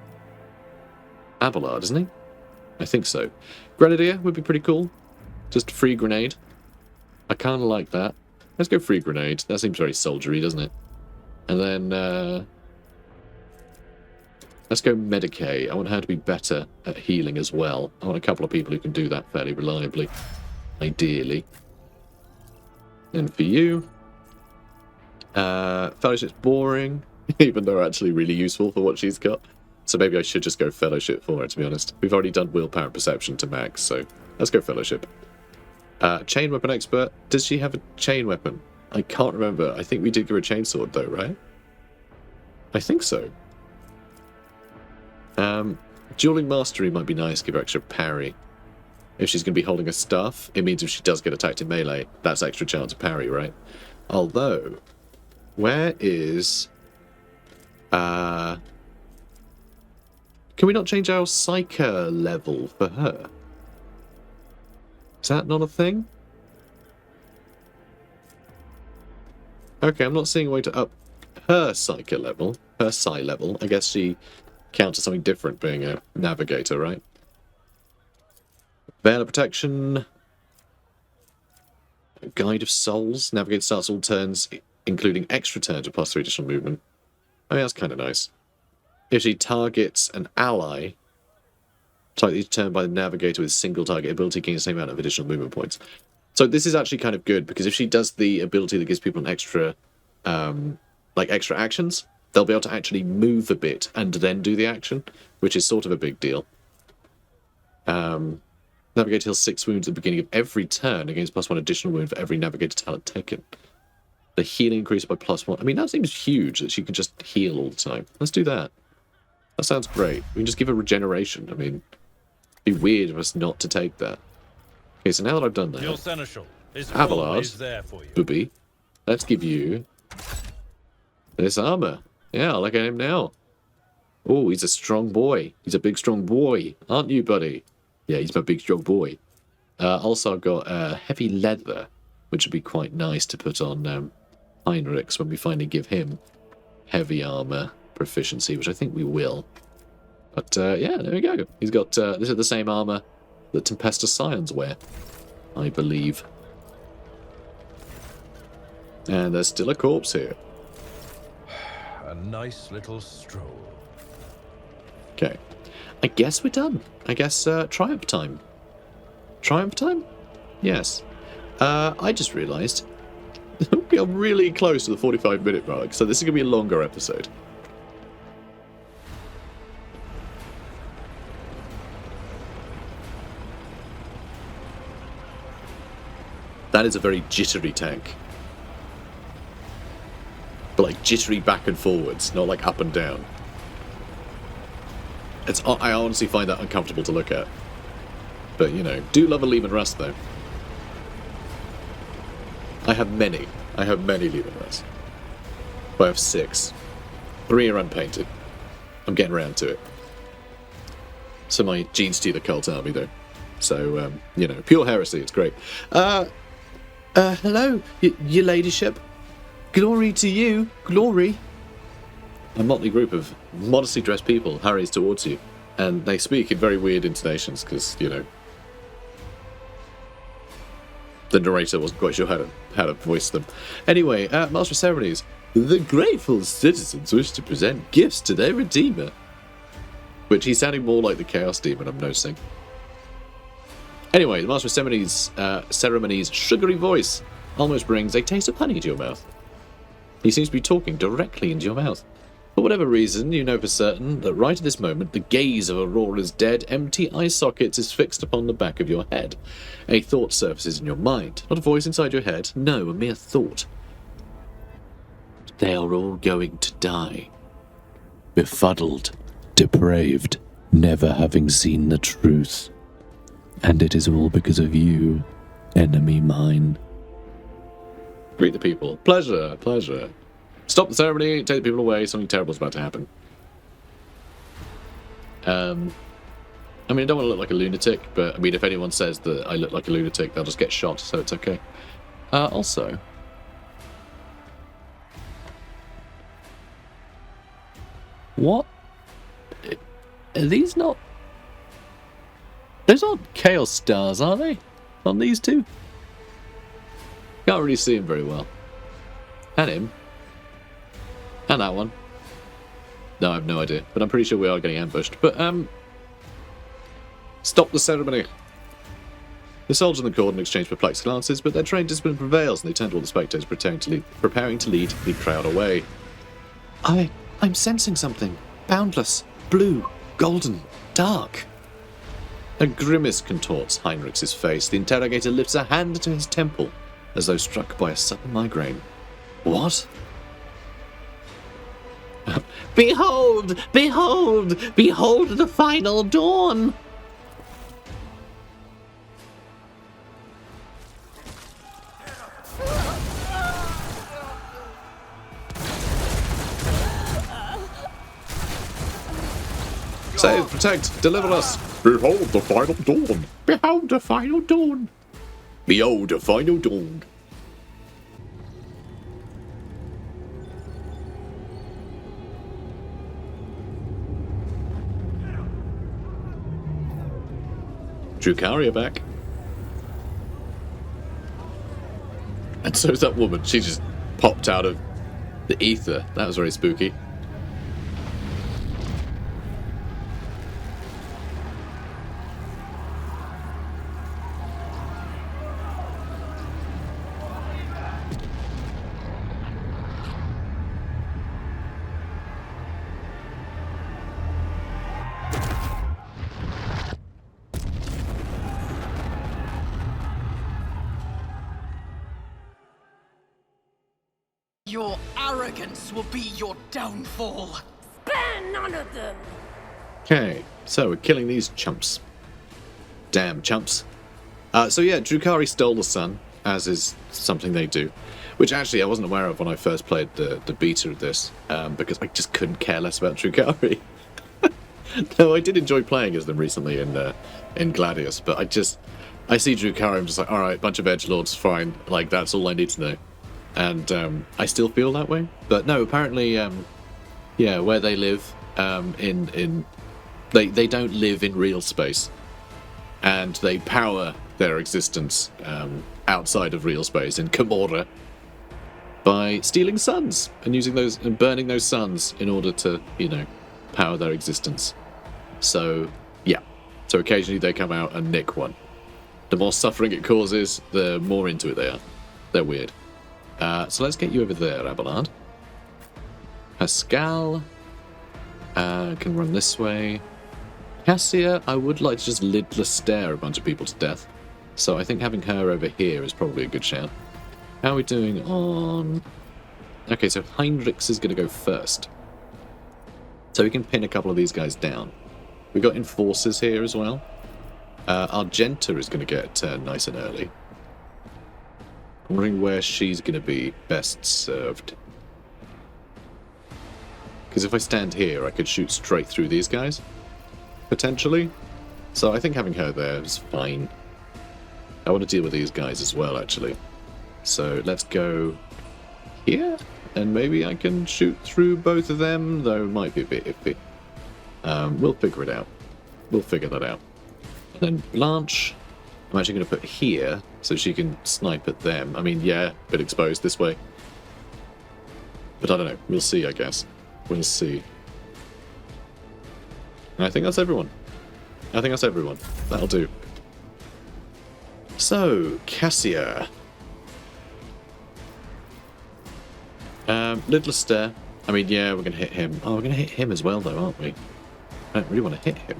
Abelard, isn't he? I think so. Grenadier would be pretty cool. Just free grenade. I kind of like that. Let's go free grenade. That seems very soldiery, doesn't it? And then, let's go Medicae. I want her to be better at healing as well. I want a couple of people who can do that fairly reliably. Ideally. And for you, Fellowship's boring, even though actually really useful for what she's got. So maybe I should just go Fellowship for her, to be honest. We've already done Willpower and Perception to max, so let's go Fellowship. Chain Weapon Expert. Does she have a chain weapon? I can't remember. I think we did give her a chainsword, though, right? I think so. Dueling Mastery might be nice. Give her extra parry. If she's going to be holding a staff, it means if she does get attacked in melee, that's extra chance of parry, right? Although, where is... Can we not change our Psyker level for her? Is that not a thing? Okay, I'm not seeing a way to up her Psyker level, her Psi level. I guess she counts as something different being a navigator, right? Veil of Protection. Guide of Souls. Navigator starts all turns, including extra turns with +3 additional movement. I mean, that's kind of nice. If she targets an ally, target each turn by the navigator with single target ability, gains the same amount of additional movement points. So this is actually kind of good, because if she does the ability that gives people an extra, extra actions, they'll be able to actually move a bit and then do the action, which is sort of a big deal. Navigator heals 6 wounds at the beginning of every turn, against +1 additional wound for every navigator talent taken. The healing increased by +1. I mean, that seems huge that she can just heal all the time. Let's do that. That sounds great. We can just give her regeneration. I mean, it'd be weird of us not to take that. Okay, so now that I've done that, Your seneschal is Abelard, always there for you. Booby, let's give you this armor. Yeah, I'll look at him now. Oh, he's a strong boy. He's a big, strong boy. Aren't you, buddy? Yeah, he's my big, strong boy. Also, I've got heavy leather, which would be quite nice to put on Heinrichs when we finally give him heavy armor proficiency, which I think we will. But yeah, there we go. He's got this is the same armor that Tempestus Scions wear, I believe. And there's still a corpse here. A nice little stroll. Okay. I guess we're done. I guess triumph time. Triumph time? Yes. I just realised I'm really close to the 45-minute mark, so this is going to be a longer episode. That is a very jittery tank. But like jittery back and forwards, not like up and down. I honestly find that uncomfortable to look at. But, you know, do love a Lehman Russ, though. I have many Lehman Russ. I have 6. 3 are unpainted. I'm getting around to it. So my Gene Stealer cult army, though. So, you know, pure heresy, it's great. Hello, your ladyship. Glory to you, glory. A motley group of modestly dressed people hurries towards you, and they speak in very weird intonations because, you know, the narrator wasn't quite sure how to voice them. Anyway, Master of Ceremonies, the grateful citizens wish to present gifts to their Redeemer. Which he's sounding more like the Chaos Demon, I'm noticing. Anyway, the Master of Ceremonies' sugary voice almost brings a taste of honey to your mouth. He seems to be talking directly into your mouth. For whatever reason, you know for certain that right at this moment, the gaze of Aurora's dead, empty eye sockets is fixed upon the back of your head. A thought surfaces in your mind, not a voice inside your head, no, a mere thought. They are all going to die. Befuddled, depraved, never having seen the truth. And it is all because of you, enemy mine. Greet the people. Pleasure, pleasure. Stop the ceremony, take the people away, something terrible is about to happen. I mean, I don't want to look like a lunatic, but I mean, if anyone says that I look like a lunatic, they'll just get shot, so it's okay. Also, what? Are these not... Those aren't Chaos Stars, are they? On these two? Can't really see him very well. And him. And that one. No, I have no idea. But I'm pretty sure we are getting ambushed. But, stop the ceremony. The soldiers in the cordon exchange perplexed glances, but their trained discipline prevails, and they turn to all the spectators, preparing to lead the crowd away. I'm sensing something. Boundless. Blue. Golden. Dark. A grimace contorts Heinrich's face. The interrogator lifts a hand to his temple, as though struck by a sudden migraine. What? Behold! Behold! Behold the final dawn! Save, protect, deliver us! Behold the final dawn! Behold the final dawn! Behold the final dawn! Drukhari back. And so is that woman. She just popped out of the ether. That was very spooky. Your arrogance will be your downfall. Spare none of them! Okay, so we're killing these chumps. Damn chumps. So yeah, Drukhari stole the sun, as is something they do. Which actually I wasn't aware of when I first played the beta of this, because I just couldn't care less about Drukhari. No, I did enjoy playing as them recently in Gladius, but I see Drukhari, I'm just like, alright, bunch of edgelords, fine, like that's all I need to know. And I still feel that way. But no, apparently, yeah, where they live, they don't live in real space. And they power their existence outside of real space in Camorra by stealing suns and using those and burning those suns in order to, you know, power their existence. So, yeah. So occasionally they come out and nick one. The more suffering it causes, the more into it they are. They're weird. So let's get you over there, Abelard. Pascal can run this way. Cassia, I would like to just lidless stare a bunch of people to death. So I think having her over here is probably a good shout. How are we doing on... Okay, so Heinrichs is going to go first. So we can pin a couple of these guys down. We got Enforcers here as well. Argenta is going to get nice and early. I'm wondering where she's going to be best served. Because if I stand here, I could shoot straight through these guys. Potentially. So I think having her there is fine. I want to deal with these guys as well, actually. So let's go here. And maybe I can shoot through both of them, though it might be a bit iffy. We'll figure it out. We'll figure that out. And then Blanche, I'm actually going to put here so she can snipe at them. I mean, yeah, a bit exposed this way. But I don't know. We'll see, I guess. We'll see. And I think that's everyone. I think that's everyone. That'll do. So, Cassia. Lidless stare. I mean, yeah, we're going to hit him. Oh, we're going to hit him as well, though, aren't we? I don't really want to hit him.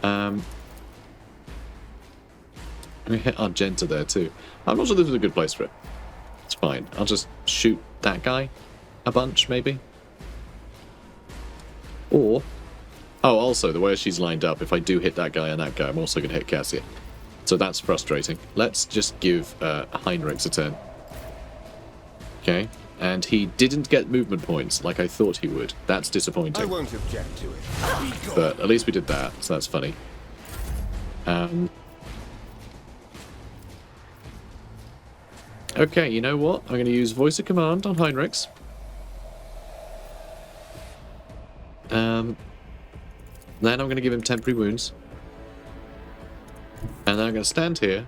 I'm going to hit Argenta there, too. I'm not sure this is a good place for it. It's fine. I'll just shoot that guy a bunch, maybe. Or... Oh, also, the way she's lined up, if I do hit that guy and that guy, I'm also going to hit Cassia. So that's frustrating. Let's just give Heinrichs a turn. Okay. And he didn't get movement points like I thought he would. That's disappointing. I won't object to it. But at least we did that, so that's funny. Okay, you know what? I'm going to use Voice of Command on Heinrichs. Then I'm going to give him temporary wounds. And then I'm going to stand here.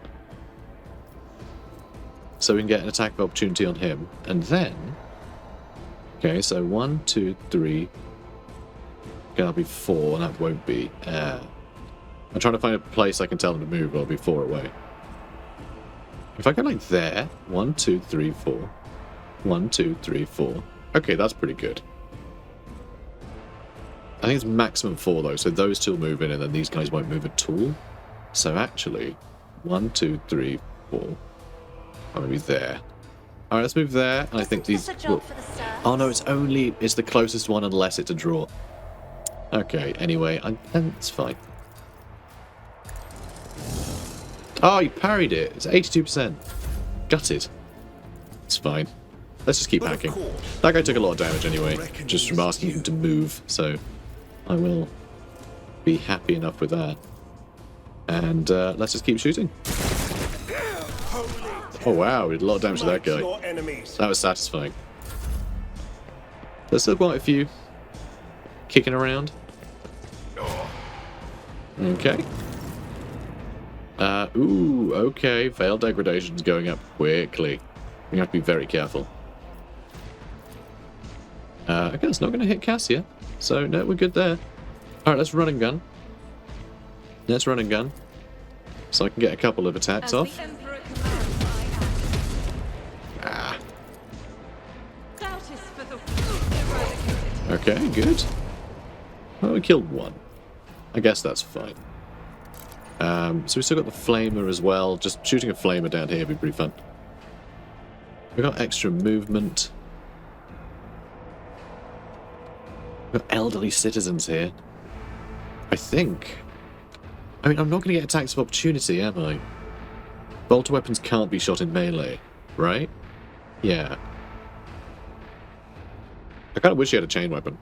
So we can get an attack of opportunity on him. And then... Okay, so 1, 2, 3... That'll be 4, and that won't be... I'm trying to find a place I can tell them to move, but I'll be 4 away. If I go like there... 1, 2, 3, 4... 1, 2, 3, 4... Okay, that's pretty good. I think it's maximum 4 though, so those two will move in and then these guys won't move at all. So actually, 1, 2, 3, 4. I'm gonna be there. Alright, let's move there, and I think these will... Oh no, it's the closest one unless it's a draw. Okay, anyway, it's fine. Oh, he parried it. It's 82%. Gutted. It's fine. Let's just keep hacking. That guy took a lot of damage anyway, just from asking him to move, so I will be happy enough with that. And let's just keep shooting. Oh wow, we did a lot of damage to that guy. That was satisfying. There's still quite a few kicking around. Okay. Ooh, okay. Veil degradation's going up quickly. We have to be very careful. Okay, it's not going to hit Cassia. So, no, we're good there. Alright, let's run and gun. Let's run and gun. So I can get a couple of attacks off. Ah. Okay, good. Well, we killed one. I guess that's fine. So we still got the flamer as well. Just shooting a flamer down here would be pretty fun. We've got extra movement. We've got elderly citizens here. I think. I mean, I'm not going to get attacks of opportunity, am I? Bolter weapons can't be shot in melee, right? Yeah. I kind of wish he had a chain weapon.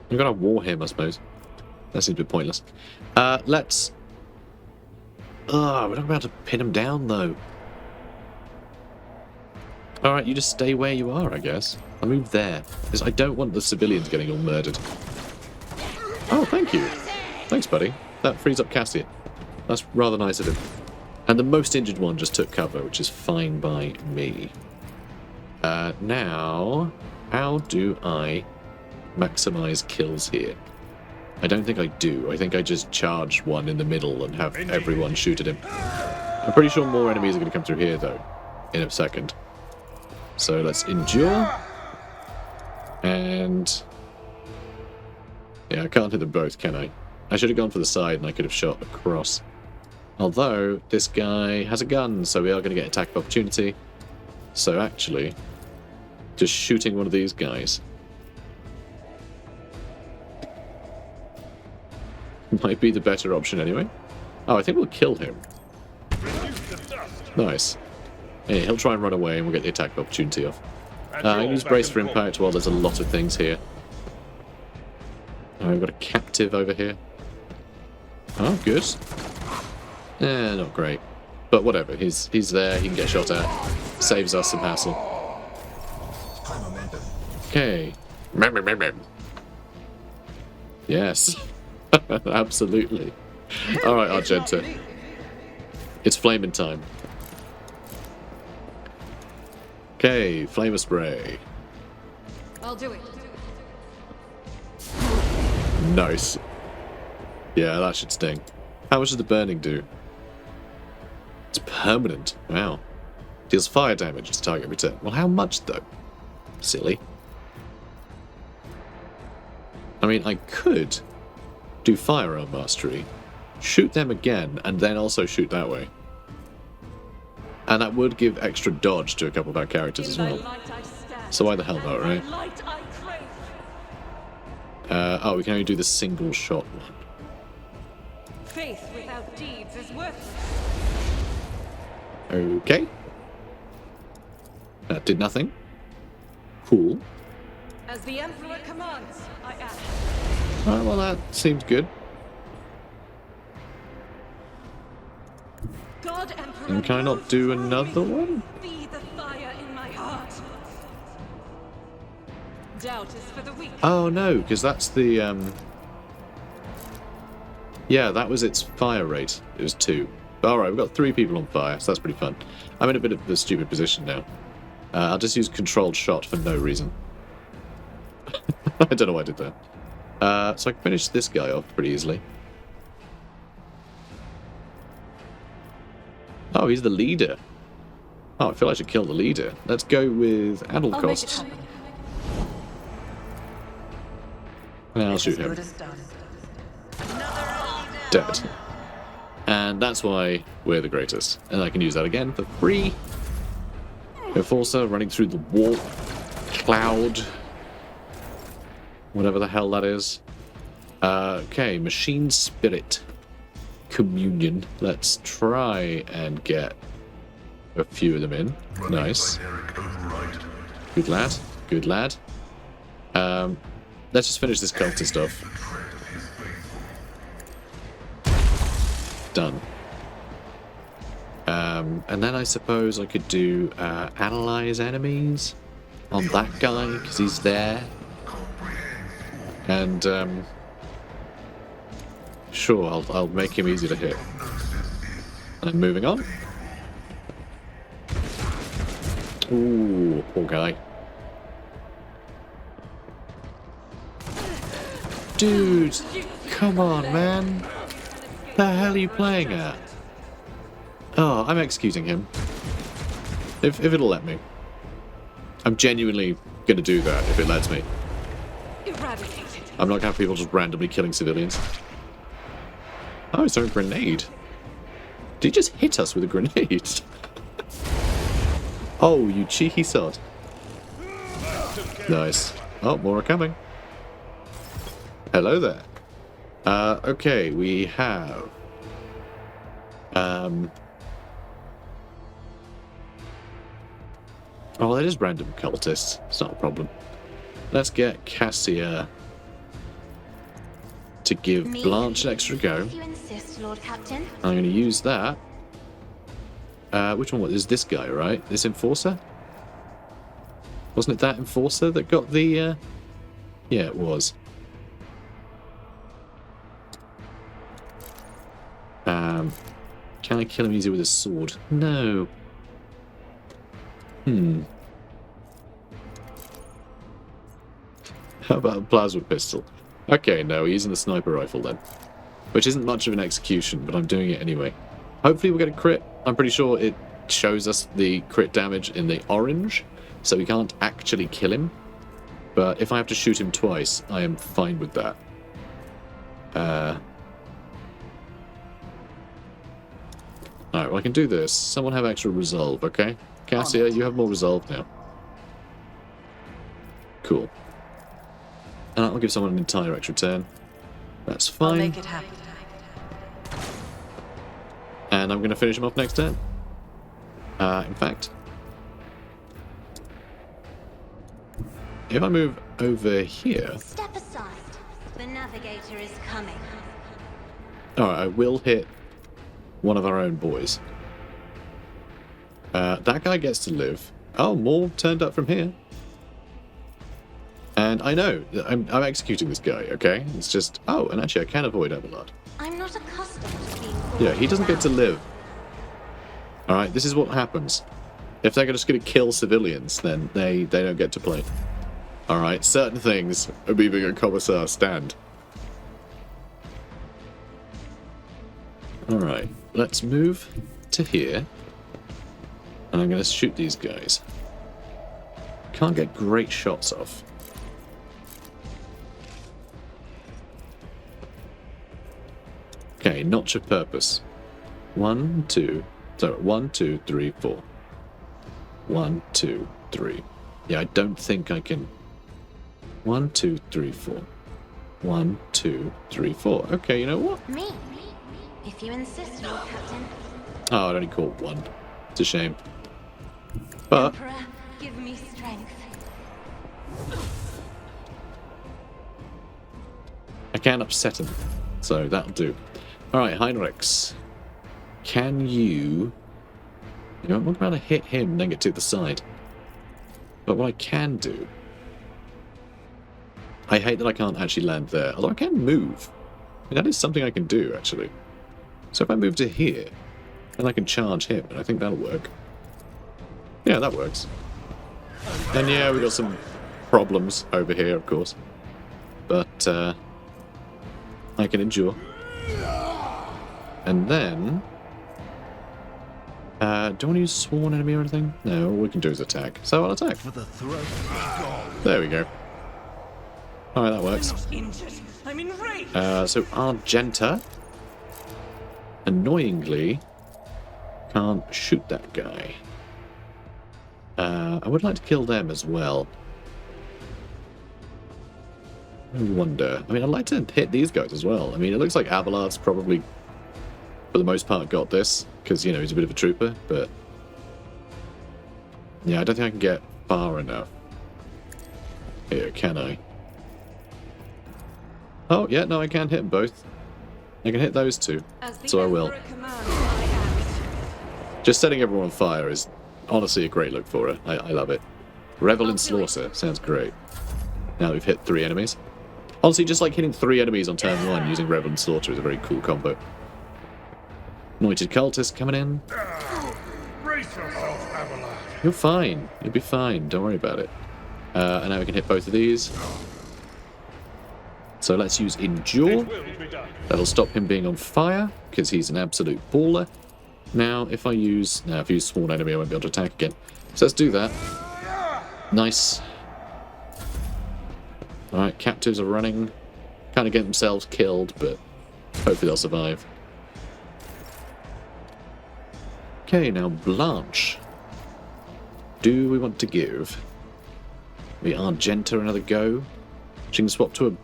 We're going to war him, I suppose. That seems a bit pointless. Let's... we're not about to pin him down, though. Alright, you just stay where you are, I guess. I'll move there, because I don't want the civilians getting all murdered. Oh, thank you. Thanks, buddy. That frees up Cassian. That's rather nice of him. And the most injured one just took cover, which is fine by me. Now, how do I maximize kills here? I don't think I do. I think I just charge one in the middle and have everyone shoot at him. I'm pretty sure more enemies are going to come through here, though, in a second. So let's endure. And... yeah, I can't hit them both, can I? I should have gone for the side and I could have shot across. Although, this guy has a gun, so we are going to get attack of opportunity. So actually, just shooting one of these guys might be the better option anyway. Oh, I think we'll kill him. Nice. Yeah, he'll try and run away and we'll get the attack of opportunity off. I can use brace for impact while there's a lot of things here. Oh, we've got a captive over here. Oh, good. Not great. But whatever, he's there, he can get shot at. Saves us some hassle. Okay. Yes. Absolutely. Alright, Argenta. It's flaming time. Okay, flamer spray. I'll do it. Nice. Yeah, that should sting. How much does the burning do? It's permanent. Wow. Deals fire damage to target return. Well, how much, though? Silly. I mean, I could do firearm mastery, shoot them again, and then also shoot that way. And that would give extra dodge to a couple of our characters as well. So why the hell not, right? Oh, we can only do the single shot one. Faith without deeds is worthless. Okay. That did nothing. Cool. As the Emperor commands, I act. Alright, well that seems good. God, Emperor, And can I not do another one? Be the fire in my heart. Doubt is for the weak. Oh no, because that's the yeah, that was its fire rate. It was 2. Alright, we've got 3 people on fire, so that's pretty fun. I'm in a bit of a stupid position now. I'll just use controlled shot for no reason. I don't know why I did that. So I can finish this guy off pretty easily. Oh, he's the leader. Oh, I feel I should kill the leader. Let's go with Adelcost. And I'll shoot him. Dead. And that's why we're the greatest. And I can use that again for free. Enforcer running through the warp cloud. Whatever the hell that is. Okay, Machine Spirit Communion. Let's try and get a few of them in. Nice. Good lad. Good lad. Let's just finish this cultist off. Done. And then I suppose I could do analyze enemies on that guy because he's there. And sure, I'll make him easy to hit. And I'm moving on. Ooh, poor guy. Dude, come on, man. The hell are you playing at? Oh, I'm executing him. If it'll let me. I'm genuinely gonna do that if it lets me. Eradicated. I'm not gonna have people just randomly killing civilians. Oh, it's throwing a grenade. Did he just hit us with a grenade? Oh, you cheeky sod. Nice. Oh, more are coming. Hello there. Okay, we have... Oh, that is random cultists. It's not a problem. Let's get Cassia to give Blanche an extra go. If you insist, Lord Captain. I'm going to use that. Which one is this guy, right? This Enforcer? Wasn't it that Enforcer that got the... Yeah, it was. Can I kill him easy with a sword? No. How about a plasma pistol? Okay, no, we're using the sniper rifle then. Which isn't much of an execution, but I'm doing it anyway. Hopefully we'll get a crit. I'm pretty sure it shows us the crit damage in the orange, so we can't actually kill him. But if I have to shoot him twice, I am fine with that. Alright, well I can do this. Someone have extra resolve, okay? Cassia, you have more resolve now. Cool. And I'll give someone an entire extra turn. That's fine. I'll make it happen. And I'm going to finish him off next turn. In fact, if I move over here... Step aside. The navigator is coming. Alright, I will hit one of our own boys. That guy gets to live. Oh, more turned up from here. And I know, I'm executing this guy, okay? It's just... Oh, and actually I can avoid Abelard. I'm not accustomed to being... Yeah, he doesn't get to live. Alright, this is what happens. If they're just going to kill civilians, then they don't get to play. Alright, certain things are leaving a commissar stand. Alright, let's move to here. And I'm going to shoot these guys. Can't get great shots off. Okay, notch of purpose. 1, 2, 3, 4. 1, 2, 3. Yeah, I don't think I can. 1, 2, 3, 4. 1, 2, 3, 4. Okay, you know what? Me? If you insist, Lord Captain. Oh, it only caught one. It's a shame. But Emperor, give me strength. I can upset him, so that'll do. Alright, Heinrichs. Can you... You know, I'm not going to hit him and then get to the side. But what I can do... I hate that I can't actually land there, although I can move. I mean, that is something I can do, actually. So if I move to here, then I can charge him, and I think that'll work. Yeah, that works. And yeah, we've got some problems over here, of course. But, I can endure. And then... do I want to use sworn enemy or anything? No, all we can do is attack. So I'll attack. For the throat. There we go. Alright, that works. Injured. I'm enraged. So Argenta, annoyingly, can't shoot that guy. I would like to kill them as well. I wonder. I mean, I'd like to hit these guys as well. I mean, it looks like Abelard's probably, for the most part, got this, because, you know, he's a bit of a trooper, but... Yeah, I don't think I can get far enough. Here, can I? Oh, yeah, no, I can hit them both. I can hit those two, so I will. Just setting everyone on fire is honestly a great look for her. I love it. Revel in Slaughter sounds great. Now we've hit 3 enemies. Honestly, just like hitting 3 enemies on turn 1 using Revel in Slaughter is a very cool combo. Anointed Cultist coming in. Brace yourself, Abelard. You're fine. You'll be fine. Don't worry about it. And now we can hit both of these. So let's use Endure. That'll stop him being on fire, because he's an absolute baller. Now, if I use Sworn Enemy, I won't be able to attack again. So let's do that. Nice. Alright, captives are running. Kind of get themselves killed, but hopefully they'll survive. Okay, now Blanche. Do we want to give the Argenta another go? She can swap to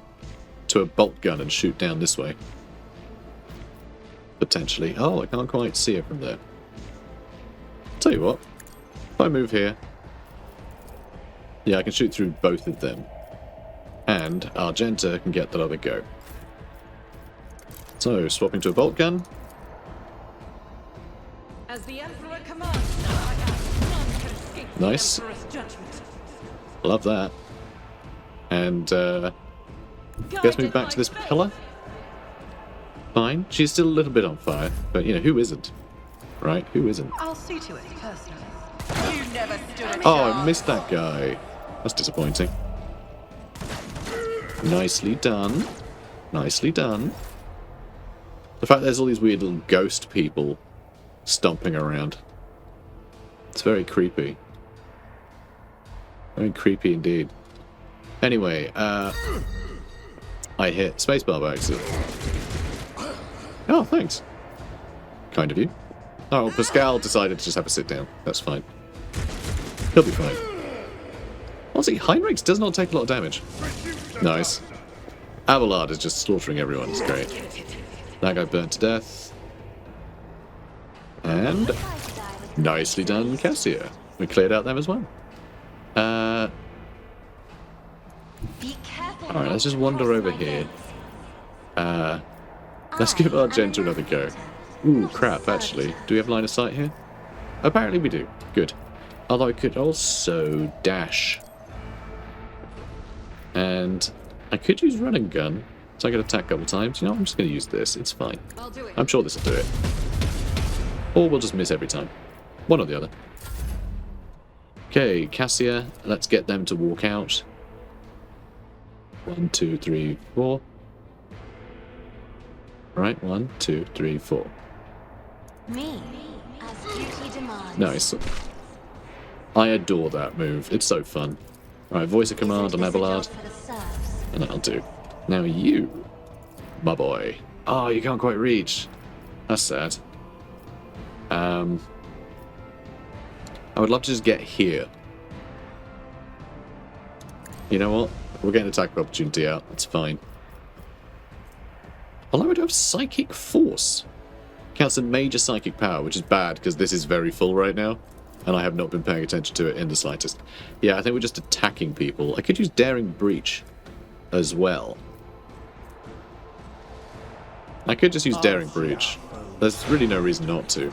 a bolt gun and shoot down this way. Potentially. Oh, I can't quite see it from there. Tell you what. If I move here. Yeah, I can shoot through both of them. And Argenta can get that other go. So, swapping to a bolt gun. As the Emperor commands, I ask none can escape the Nice. Emperor's judgment. Love that. And, let's move back to this pillar. Fine. She's still a little bit on fire, but, you know, who isn't? Right? Who isn't? I'll see to it personally. You never stood a Oh, I missed that guy. That's disappointing. Nicely done. Nicely done. The fact there's all these weird little ghost people stomping around. It's very creepy. Very creepy indeed. Anyway, I hit spacebar by accident. Oh, thanks. Kind of you. Oh, Pascal decided to just have a sit down. That's fine. He'll be fine. Honestly, Heinrichs does not take a lot of damage. Nice. Abelard is just slaughtering everyone. It's great. That guy burnt to death. And nicely done, Cassia. We cleared out them as well. Alright, let's just wander over here. Let's give Argenta another go. Ooh, crap, actually. Do we have line of sight here? Apparently we do. Good. Although I could also dash. And I could use run and gun, so I could attack a couple times. You know, I'm just going to use this. It's fine. I'll do it. I'm sure this will do it. Or we'll just miss every time. One or the other. Okay, Cassia. Let's get them to walk out. 1, 2, 3, 4. Right, 1, 2, 3, 4. Me, as duty demands. Nice. I adore that move. It's so fun. Alright, voice of command on Abelard. And that'll do. Now you, my boy. Oh, you can't quite reach. That's sad. I would love to just get here. You know what? We're getting attack opportunity out. That's fine. Although I do have Psychic Force. Counts a major psychic power, which is bad because this is very full right now. And I have not been paying attention to it in the slightest. Yeah, I think we're just attacking people. I could use Daring Breach as well. I could just use Daring Breach. There's really no reason not to.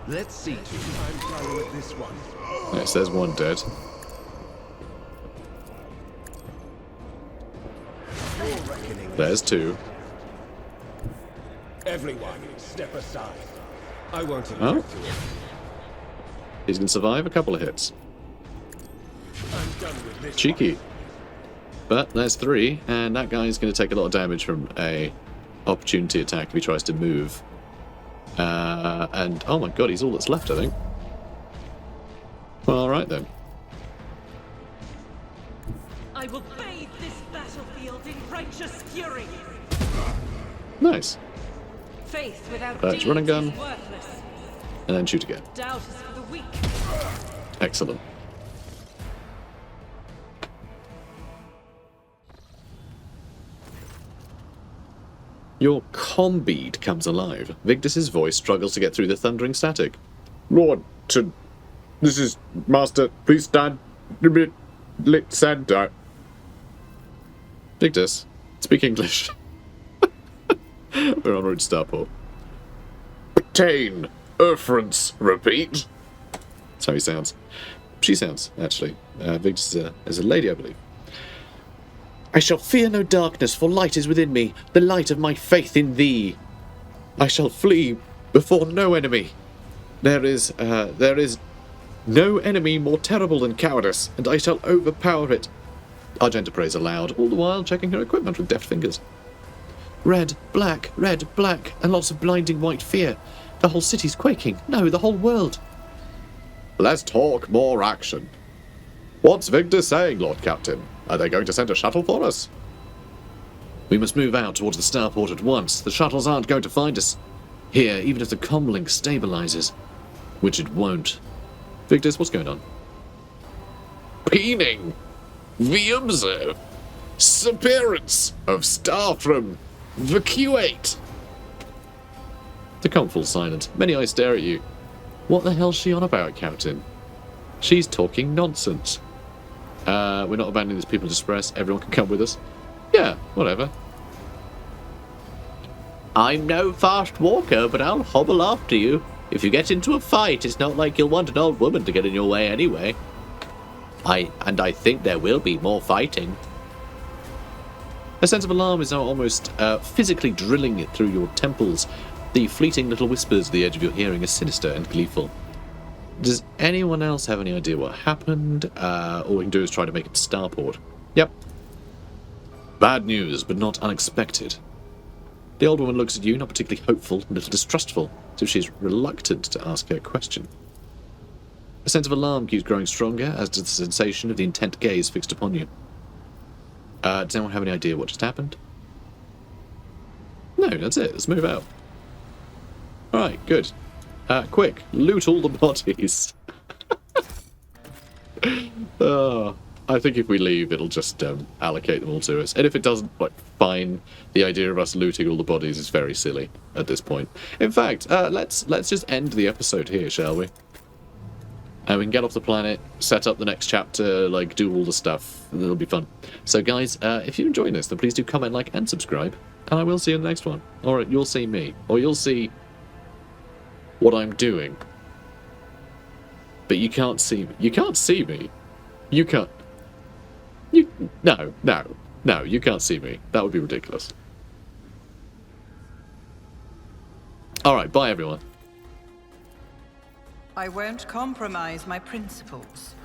Let's see. I'm done with this one. Yes, there's one dead. There's two. Everyone, step aside. I won't Oh. object to it. He's going to survive a couple of hits. I'm done with this Cheeky. But there's three, and that guy's going to take a lot of damage from a opportunity attack if he tries to move. And, oh my god, he's all that's left, I think. Well, alright then. I will bathe this battlefield in righteous fury. Nice. Faith without Let's deeds run and gun. is worthless. And then shoot again. Doubt is for the weak. Excellent. Your combead comes alive. Victus's voice struggles to get through the thundering static. Lord, this is Master. Please stand. Stand. Victus, speak English. We're en route to Starport. Obtain. Urference. Repeat. That's how he sounds. She sounds, actually. Victus is a lady, I believe. I shall fear no darkness, for light is within me, the light of my faith in thee. I shall flee before no enemy. There is no enemy more terrible than cowardice, and I shall overpower it. Argenta prays aloud, all the while checking her equipment with deft fingers. Red, black, and lots of blinding white fear. The whole city's quaking. No, the whole world. Let's talk more action. What's Victor saying, Lord Captain? Are they going to send a shuttle for us? We must move out towards the starport at once. The shuttles aren't going to find us. Here, even if the comlink stabilizes, which it won't. Victus, what's going on? Peening. We observe. Disappearance of star from Vacuate. The comm falls silent. Many eyes stare at you. What the hell's she on about, Captain? She's talking nonsense. We're not abandoning these people in distress. Everyone can come with us. Yeah, whatever. I'm no fast walker, but I'll hobble after you. If you get into a fight, it's not like you'll want an old woman to get in your way anyway. I think there will be more fighting. A sense of alarm is now almost physically drilling it through your temples. The fleeting little whispers at the edge of your hearing are sinister and gleeful. Does anyone else have any idea what happened? All we can do is try to make it to starport. Yep. Bad news, but not unexpected. The old woman looks at you, not particularly hopeful, a little distrustful, as if she's reluctant to ask her question. A sense of alarm keeps growing stronger, as does the sensation of the intent gaze fixed upon you. Does anyone have any idea what just happened? No, that's it. Let's move out. Alright, good. Quick, loot all the bodies. I think if we leave, it'll just allocate them all to us. And if it doesn't, like, fine, the idea of us looting all the bodies is very silly at this point. In fact, let's just end the episode here, shall we? And we can get off the planet, set up the next chapter, like, do all the stuff. It'll be fun. So, guys, if you're enjoying this, then please do comment, like, and subscribe. And I will see you in the next one. Or you'll see me. Or you'll see what I'm doing. But you can't see me. You can't see me. You can't. No, you can't see me. That would be ridiculous. Alright, bye everyone. I won't compromise my principles.